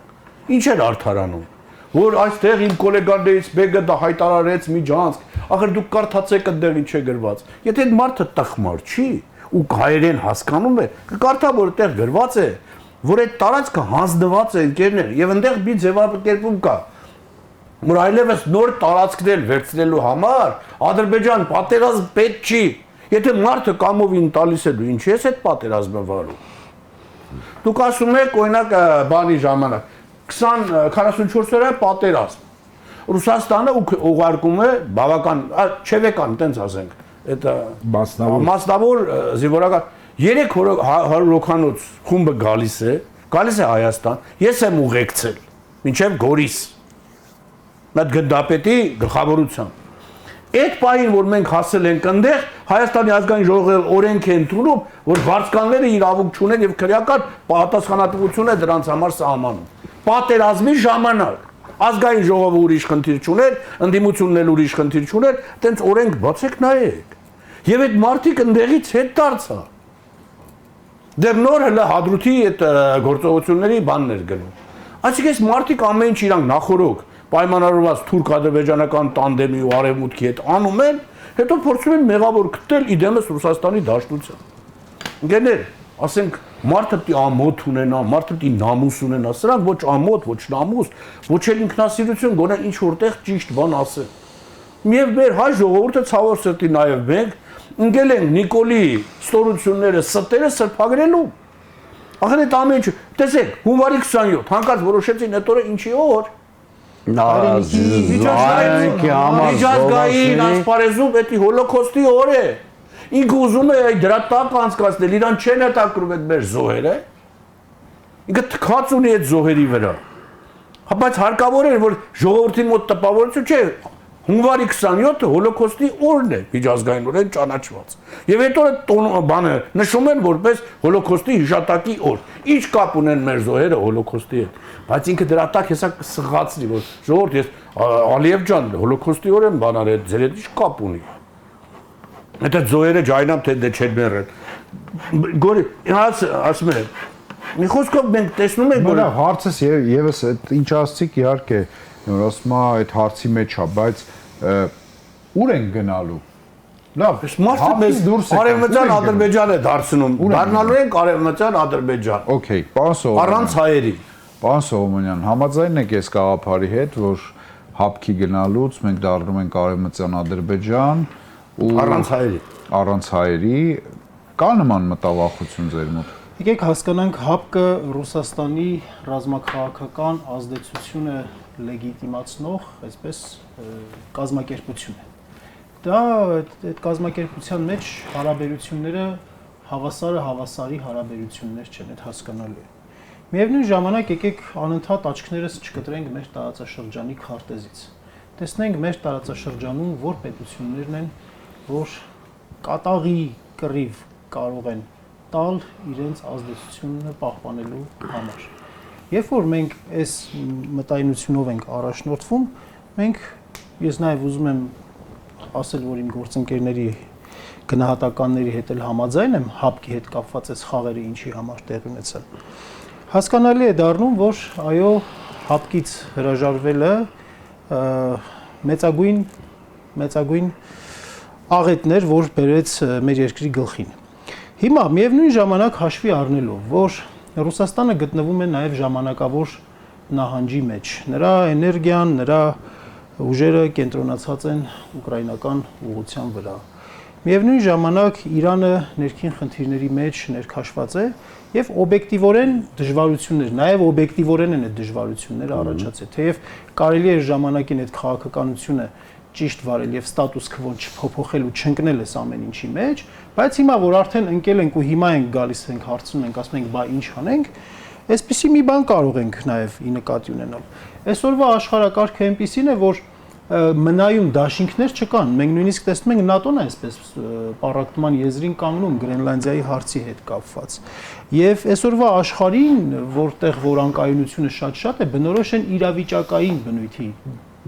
Ինչ էր արդարանում, որ այստեղ իմ գոլեգաներից մեկը դա հայտարարեց միջանցք, ախր դուք կարդացեք այդտեղ ինչ է գրված։ Եթե այդ մարդը տխմար չի ու հայերեն հասկանում է, կկարդա որ այդտեղ գրված է, որ այդ տարածքը հանձնված է ընկերներ եւ այնտեղ մի ձևակերպում կա, որ այլևս նոր տարածքներ վերցնելու համար Ադրբեջան պատերազմ պետք չի։ Եթե մարդը կամովին տալիս է դու ինչ ես այդ պատերազմը վարում։ Դուք ասում եք օրինակ բանի ժամանակ 44 օրյա պատերազմ։ Ռուսաստանը ուղարկում է բավական չևեկան, տենց ասենք, այդ մասնավոր զինվորական 3 հորոքանոց խումբը գալիս է Հայաստան, ես եմ ուղեկցել մինչև Գորիս։ Այդ գնդապետի գլխավորությամբ։ Այդ պահին, որ մենք հասել ենք այնտեղ, Հայաստանի ազգային ժողովը օրենք է ընդունում, որ վարձկանները իրավունք չունեն եւ քրեական պատասխանատվություն է դրանց համար սահմանում։ Պատերազմի ժամանակ ազգային ժողովը ուրիշ խնդիր չուներ, ընդդիմությունն էլ ուրիշ խնդիր չուներ, տենց օրենք բացեք նայեք։ Եվ այդ մարդիկ ընդեղից հետ դարձա։ Դեռ նոր հələ Հադրութի այդ գործողությունների բաններ գնում։ Այսինքն մարդիկ ամեն ինչ իրանք նախորոք պայմանավորված թուրք-ադրբեջանական տանդեմի ու արևմուտքի հետ անում են, հետո փորձում են մեղավոր գտնել իդեմս Ռուսաստանի դաշտության։ Ընկերներ, ասենք մարդը պիտի ամոթ ունենա, մարդը պիտի նամուս ունենա, սրանք ոչ ամոթ, ոչ նամուս, ոչ էլ ինքնասիրություն, գոնե ինչ որտեղ ճիշտ բան ասեն։ Եվ մեր հայ ժողովուրդը ցավոք սրտի նաև մենք ընկել ենք Նիկոլի ստորությունները ստերը սրբագրելու։ Ախր այդ ամեն ինչ, տեսեք, հունվարի 27, հանկարծ որոշեցին այդ օրը ինչի օր։ Միջազգային ասպարեզում դա հոլոկոստի օր է։ Ինքը ուզում է դրա տակ անցկացնել, իրան չեն հետաքրում այդ մեր զոհերը։ Ինքը թքած ունի այդ զոհերի վրա։ Բայց հարկավոր էր որ ժողովրդի մոտ տպավորություն չէ, հունվարի 27-ը հոլոկոստի օրն է, միջազգայինորեն ճանաչված։ Եվ այդ օրը բանը նշում են որպես հոլոկոստի հիշատակի օր։ Ինչ կապ ունեն մեր զոհերը հոլոկոստի հետ։ Բայց ինքը դրա տակ հեսա սղացնի, որ ժողովուրդ ես Ալիև ջան, հոլոկոստի օր եմ բան արել, ձեր հետ ինչ կապ ունի։ Այդ զոհերը ջայնամ թե դե չեն մեռել։ Գորի, ասում եմ, մի խոսքով մենք տեսնում ենք, որ հարցս եւս այդ ինչ ասցիք իհարկե, որ ասում է այդ հարցի մեջ է, բայց ուր են գնալու։ Լավ, մարդը մեզ դուրս Արևմտյան Ադրբեջան է դարձնում։ Դառնալու ենք Արևմտյան Ադրբեջան։ Okay, պարոն Սողոմոնյան։ Առանց հայերի։ Պարոն Սողոմոնյան, համաձայն եք այս գաղափարի հետ, որ հապկի գնալուց մենք դառնում ենք Արևմտյան Ադրբեջան ու առանց հայերի։ Առանց հայերի կա նման մտավախություն ձեր մոտ։ Եկեք հասկանանք ՀԱՊԿ-ը Ռուսաստանի ռազմաքաղաքական ազդեցությունը լեգիտիմացնող, այսպես կազմակերպություն է։ Դա այդ կազմակերպության մեջ հարաբերությունները հավասարի հարաբերություններ չեն, այդ հասկանալի է։ Միևնույն ժամանակ եկեք անընդհատ աչքներս չկտրենք մեր տարածաշրջանի քարտեզից։ Տեսնենք մեր տարածաշրջանում որ պետություններն են, որ կատաղի կռիվ կարող են տալ իրենց ազդեցությունը պահպանելու համար։ Երբ որ մենք այս մտայնությունով ենք առաջնորդվում, մենք ես նաև ուզում եմ ասել, որ իմ գործընկերների գնահատականների հետ էլ համաձայն եմ ՀԱՊԿ-ի հետ կապված այս խաղերը ինչի համար տեղի ունեցան։ Հասկանալի է դառնում, որ այո, ՀԱՊԿ-ից հրաժարվելը մեծագույն աղետներ, որ բերեց մեր երկրի գլխին։ Հիմա միևնույն ժամանակ հաշվի առնելով, որ Ռուսաստանը գտնվում է նաև ժամանակավոր նահանջի մեջ, նրա էներգիան, նրա ուժերը կենտրոնացած են ուկրաինական ուղղության վրա։ Միևնույն ժամանակ Իրանը ներքին խնդիրների մեջ ներքաշված է եւ օբյեկտիվորեն դժվարություններ, նաեւ օբյեկտիվորեն են այդ դժվարությունները առաջացել, թեև կարելի է ժամանակին այդ քաղաքականությունը ճիշտ վարել եւ ստատուս քվոն չփոփոխել ու չընկնել այս ամեն ինչի մեջ, բայց հիմա որ արդեն ընկել ենք ու հիմա ենք գալիս ենք հարցնում ենք, ասում ենք, բա ինչ անենք, այսպեսի մի բան կարող ենք նաեւ ի նկատի ունենալ։ Այսօրվա աշխարհակարգը այնպեսին է, որ մնայուն դաշինքներ չկան։ Մենք նույնիսկ տեսնում ենք ՆԱՏՕ-ն այսպես պառակտման եզրին կանգնում Գրենլանդիայի հարցի հետ կապված։ Եվ այսօրվա աշխարհին, որտեղ որ անկայունությունը շատ է, բնորոշ են իրավիճակային բնույթի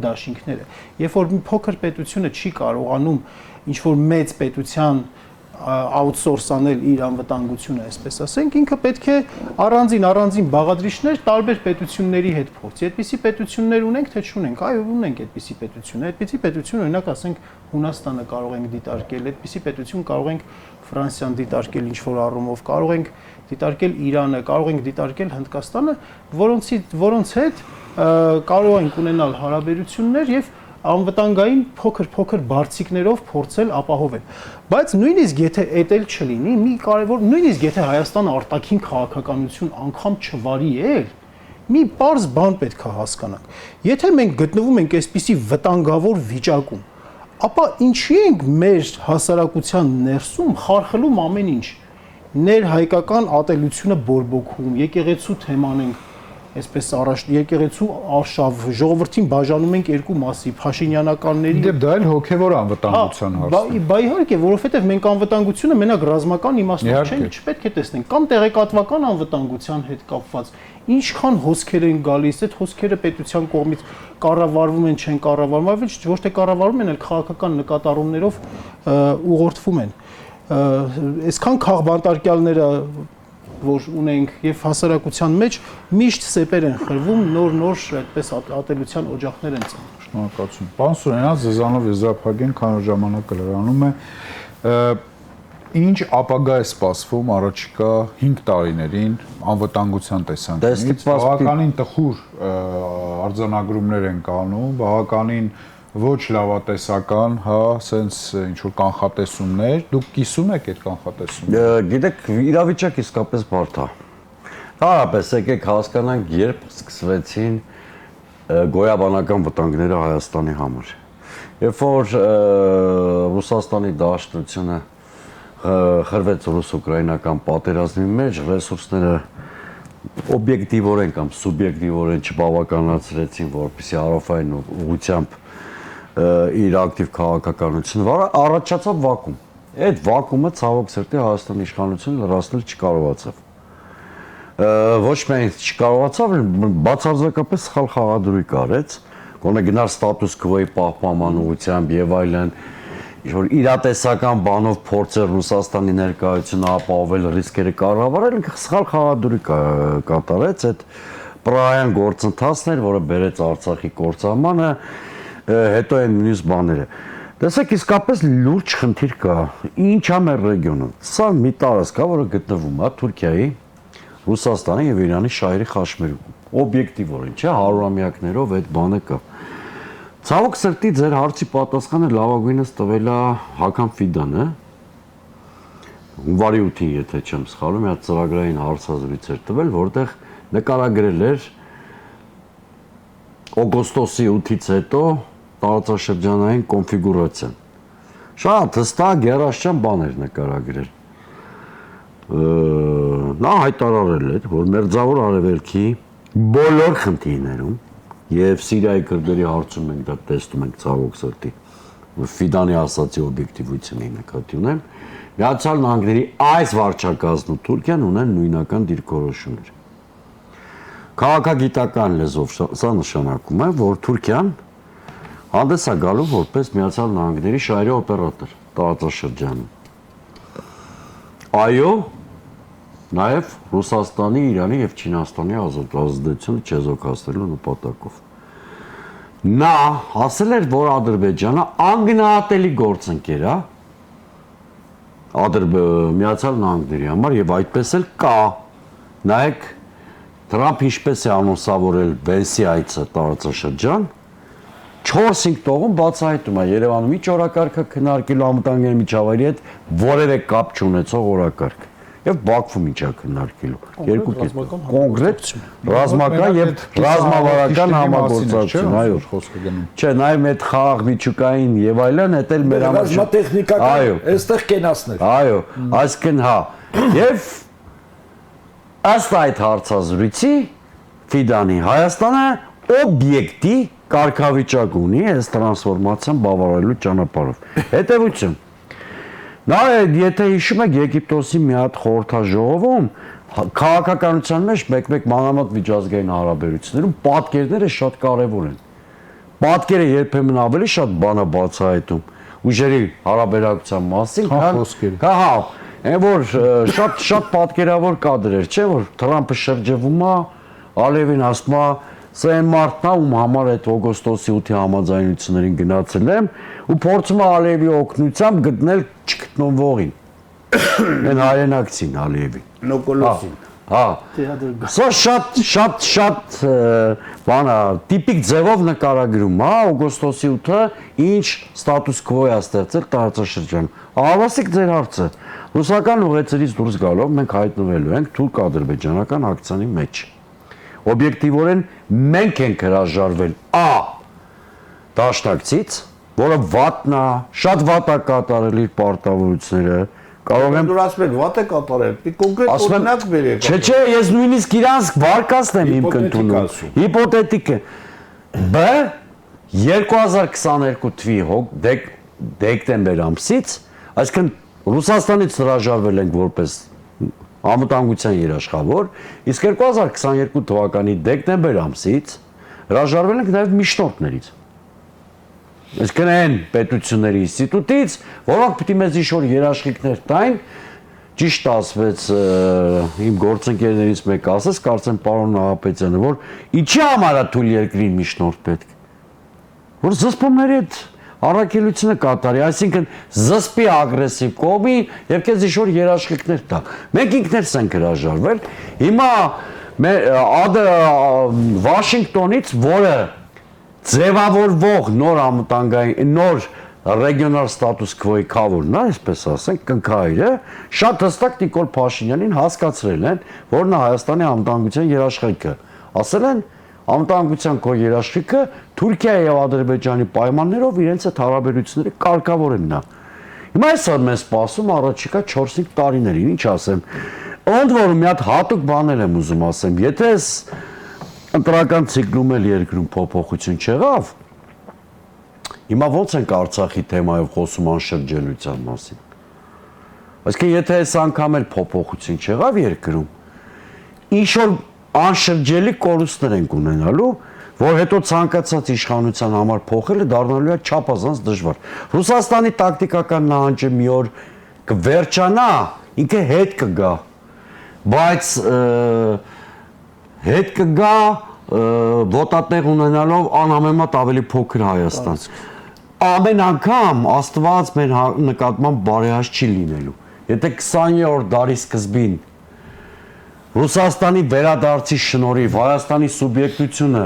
դաշինքները։ Երբ որ մի փոքր պետությունը չի կարողանում ինչ որ մեծ պետության outsource անել իր անվտանգությունը, այսպես ասենք, ինքը պետք է առանձին բաղադրիչներ տարբեր պետությունների հետ փորձի։ Այդպիսի պետություններ ունենք, թե չունենք։ Այո, ունենք այդպիսի պետություն։ Այդպիսի պետություն, օրինակ, ասենք, Հունաստանը կարող ենք դիտարկել, այդպիսի պետություն կարող ենք Ֆրանսիան դիտարկել ինչ-որ առումով, կարող ենք դիտարկել Իրանը, կարող ենք դիտարկել Հնդկաստանը, որոնց հետ կարող ենք ունենալ հարաբերություններ եւ անվտանգային փոքր բարձիկներով փորձել ապահովել։ Բայց նույնիսկ եթե էտել չլինի, մի կարևոր, նույնիսկ եթե Հայաստանը արտաքին քաղաքականություն անգամ չվարի էր, մի պարզ բան պետք է հասկանանք։ Եթե մենք գտնվում ենք այսպիսի վտանգավոր վիճակում, ապա ինչի ենք մեր հասարակության ներսում խարխլում ամեն ինչ։ Ներհայկական ատելությունը բորբոքում, եկեղեցու թեման ենք այսպես առաջ եկեղեցու արշավ ժողովրդին բաժանում ենք երկու մասի փաշինյանականների Դե դա էլ հոգևոր անվտանգության հարցն է։ Բա իհարկե, որովհետև մենք անվտանգությունը մենակ ռազմական իմաստով չպետք է տեսնենք, կամ տեղեկատվական անվտանգության հետ կապված ինչքան հոսքեր են գալիս, այդ հոսքերը պետության կողմից կառավարվում են, չեն կառավարվում, ոչ թե կառավարվում են, այլ քաղաքական նկատառումներով ուղղորդվում են։ Այսքան քաղբանտարկյալները որ ունենք եւ հասարակության մեջ միշտ սեպեր են խրվում, նոր այդպես ատելության օջախներ են ծնվում։ Շնորհակալություն։ Պարոն Սուրենյան, ձեզանով եզրափակենք, քանի ժամանակը լրանում է։ Ինչ ապագա է սպասվում առաջիկա 5 տարիներին անվտանգության տեսանկյունից։ Բավականին տխուր արձանագրումներ են կանում, բավականին ոչ լավատեսական, հա, սենց ինչ որ կանխատեսումներ, դուք կիսում եք այդ կանխատեսումները։ Գիտեք, իրավիճակը իսկապես բարդ է։ Հարաբերս եկեք հասկանանք, երբ սկսվեցին գոյաբանական վտանգները Հայաստանի համար։ Երբ որ Ռուսաստանի դաշտությունը խրվեց ռուս-ուկրաինական պատերազմի մեջ, ռեսուրսները օբյեկտիվորեն կամ սուբյեկտիվորեն չբավականացրեցին, որպեսզի հարավային ուղղությամբ իր ակտիվ քաղաքականությունը վարը, առաջացավ վակուում։ Այդ վակումը ցավոք սրտի Հայաստանի իշխանությունը լրացնել չկարողացավ։ Ոչ միայն չկարողացավ, բացարձակապես սխալ խաղադրույք արեց, գոնե գնար ստատուս քվոյի պահպանման ուղղությամբ եւ այլն, ինչ-որ իրատեսական բանով փորձեր Ռուսաստանի ներկայությունը ապահովել, ռիսկերը կառավարել, սխալ խաղադրույք կատարեց, այդ պրահյան գործընթացներ, որը բերեց Արցախի կործանմանը, հետո են մյուս բաները։ Տեսեք, իսկապես լուրջ խնդիր կա։ Ինչ է մեր ռեգիոնում։ Սա մի տարածք է, որը գտնվում է Թուրքիայի, Ռուսաստանի եւ Իրանի շահերի խաչմերուկում։ Օբյեկտիվորեն, չէ, հարյուրամյակներով այդ բանը կա։ Ցավոք սրտի ձեր հարցի պատասխանը լավագույնս տվել է Հական Ֆիդանը, հունվարի 8-ին, եթե չեմ սխալվում, մի հատ ծրագրային հարցազրույց էր տվել, որտեղ նկարագրել էր օգոստոսի 8-ից հետո տարածաշրջանային կոնֆիգուրացիան։ Շատ հստակ երաշտյան բան էր նկարագրել։ Նա հայտարարել էր, որ Մերձավոր Արևելքի բոլոր խնդիրներում եւ Սիրիայի քրդերի հարցում մենք դա տեսնում ենք ցավոք սրտի, Ֆիդանի ասացի օբյեկտիվությունի նկատի ունեմ, Միացյալ Նահանգների այս վարչակազմն ու Թուրքիան ունեն նույնական դիրքորոշումներ։ Քաղաքագիտական լեզվով սա նշանակում է, որ Թուրքիան հանդես է գալու որպես Միացյալ Նահանգների շահերի օպերատոր տարածաշրջանում։ Այո, նաև Ռուսաստանի, Իրանի եւ Չինաստանի ազդեցությունը չեզոքացնելու նպատակով։ Նա ասել էր, որ Ադրբեջանը անգնահատելի գործընկեր է Միացյալ Նահանգների համար եւ այդպես էլ կա։ Նայեք Թրամփ ինչպես է անոնսավորել Վենսի այցը տարածաշրջան, 4-5 տողում բացահայտում է Երևանում ինչ օրակարգը քննարկելու անվտանգների միջավայրի հետ որևէ կապ չունեցող օրակարգ։ Եվ Բաքվում ինչա քննարկելու։ Երկու կետ կոնկրետ ռազմական եւ ռազմավարական համագործակցություն, այո, խոսքը գնում։ Չէ, նաեւ այդ խաղ միջուկային եւ այլն, դա էլ մեր համար ռազմատեխնիկական այստեղ կենացներ։ Այո, այսինքն հա, եւ ըստ այդ հարցազրույցի Ֆիդանի Հայաստանը օբյեկտի կարգավիճակ ունի այս տրանսֆորմացիան բավարարելու ճանապարհով։ Հետևություն։ Նա եթե հիշում եք Եգիպտոսի մի հատ խորհրդաժողովում քաղաքականության մեջ մեկ-մեկ մանավանդ միջազգային հարաբերություններում պատկերները շատ կարևոր են։ Պատկերը երբեմն ավելի շատ բան է բացահայտում ուժերի հարաբերակցության մասին, քան խոսքերը։ Հա, այն որ շատ պատկերավոր կադրեր, չէ՞ որ Թրամփը շրջվում է, Ալիևին ասում է Սա այն մարդն է, ում համար այդ օգոստոսի 8-ի համաձայնություններին գնացել եմ ու փորձում է Ալիևի օգնությամբ գտնել չգտնվողին։ Այն հայրենակցին Ալիևին։ Նոկոլոսին։ Հա։ Սա շատ բան է, տիպիկ ձևով նկարագրում, հա, օգոստոսի 8-ը ինչ ստատուս քվո է ստեղծել տարածաշրջանում։ Ահավասիկ ձեր հարցը։ Ռուսական ուղեցրից դուրս գալով մենք հայտնվելու ենք թուրք-ադրբեջանական ակցիայի մեջ։ Օբյեկտիվորեն մենք ենք հրաժարվել դաշնակցից, որը վատն է, շատ վատ է կատարել իր պարտավորությունները, կարող եմ դուր ասում եք վատ է կատարել, կոնկրետ օրինակ բերեք։ Չէ, ես նույնիսկ իրանց վարկածն եմ իմ կընդունում։ Հիպոթետիկ է։ Բ 2022 թվի դեկտեմբեր ամսից, այսինքն Ռուսաստանից հրաժարվել ենք որպես անվտանգության երաշխավոր, իսկ 2022 թվականի դեկտեմբեր ամսից հրաժարվել ենք նաև միջնորդներից։ Այսինքն այն պետությունների ինստիտուտից, որոնք պիտի մեզ ինչ-որ երաշխիքներ տային, ճիշտ ասվեց իմ գործընկերներից մեկը ասեց, կարծեմ պարոն Նահապետյանը, որ ինչի համար է թույլ երկրին միջնորդ պետք։ Որ զսպումների հետ առաքելությունը կատարի, այսինքն զսպի ագրեսիվ կողմի եւ քեզ ինչ-որ երաշխիքներ տա։ Մենք ինքներս ենք հրաժարվել։ Հիմա Վաշինգտոնից, որը ձևավորվող նոր անվտանգային նոր ռեգիոնալ ստատուս քվոյի քավորն է, այսպես ասենք, կնքահայրը շատ հստակ Նիկոլ Փաշինյանին հասկացրել են, որ նա Հայաստանի անվտանգության երաշխիքը։ Ասել են անվտանգության քո երաշխիքը Թուրքիայի եւ Ադրբեջանի պայմաններով իրենց այդ հարաբերությունները կարգավորեն նա։ Հիմա այսօր մեզ սպասում առաջիկա 4-5 տարիներին, ինչ ասեմ։ Ընդ որում մի հատ հատուկ բաներ եմ ուզում ասեմ, եթե այս ընտրական ցիկլում էլ երկրում փոփոխություն չեղավ, հիմա ո՞նց ենք Արցախի թեմայով խոսում անշրջելիության մասին։ Այսինքն եթե այս անգամ էլ փոփոխություն չեղավ երկրում, ինչ որ անշրջելի կորուստներ ենք ունենալու, որ հետո ցանկացած իշխանության համար փոխելը դառնալու է չափազանց դժվար։ Ռուսաստանի տակտիկական նահանջը մի օր կվերջանա, ինքը հետ կգա, բայց հետ կգա ոտատեղ ունենալով անհամեմատ ավելի փոքր Հայաստան։ Ամեն անգամ Աստված մեր նկատմամբ բարեհաճ չի լինելու։ Եթե 20-րդ դարի սկզբին Ռուսաստանի վերադարձի շնորհիվ Հայաստանի սուբյեկտությունը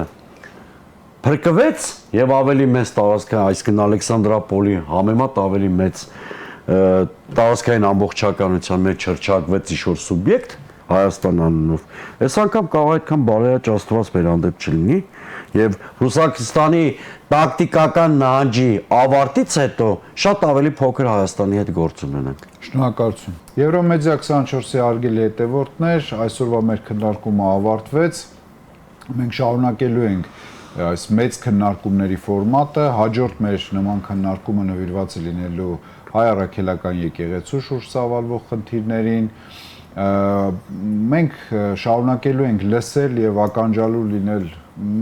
փրկվեց եւ ավելի մեծ տարածքային, այսինքն Ալեքսանդրապոլի համեմատ ավելի մեծ տարածքային ամբողջականության մեջ հրճակվեց ինչ-որ սուբյեկտ Հայաստան անունով, այս անգամ կարող այդքան բարեաճ Աստված մեր հանդեպ չլինի եւ Ռուսաստանի տակտիկական նահանջի ավարտից հետո շատ ավելի փոքր Հայաստանի հետ գործ ունենանք։ Շնորհակալություն։ Եվրոմեդիա 24-ի արգելի հետևորդներ, այսօրվա մեր քննարկումը ավարտվեց։ Մենք շարունակելու ենք այս մեծ քննարկումների ֆորմատը, հաջորդ մեր նման քննարկումը նվիրված է լինելու հայ առաքելական եկեղեցու շուրջ ծավալվող խնդիրներին։ Մենք շարունակելու ենք լսել եւ ականջալու լինել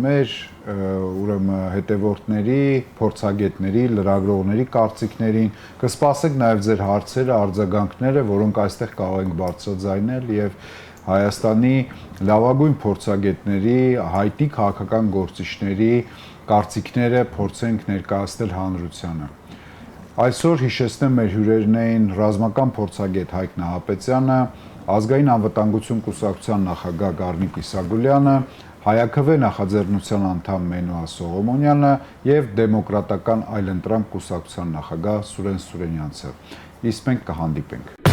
մեր ուրեմն հետևորդների, փորձագետների, լրագրողների կարծիքներին, կսպասենք նաեւ ձեր հարցերը, արձագանքները, որոնք այստեղ կարող ենք բարձրաձայնել եւ Հայաստանի լավագույն փորձագետների, հայտի քաղաքական գործիչների կարծիքները փորձենք ներկայացնել հանրությանը։ Այսօր հիշեցնեմ մեր հյուրերն էին ռազմական փորձագետ Հայկ Նահապետյանը, Ազգային անվտանգություն կուսակցության նախագահ Գառնիկ Իսագուլյանը, Հայաքվե նախաձեռնության անդամ Մենուա Սողոմոնյանը եւ Դեմոկրատական այլընտրանք կուսակցության նախագահ Սուրեն Սուրենյանցը։ Իսկ մենք կհանդիպենք։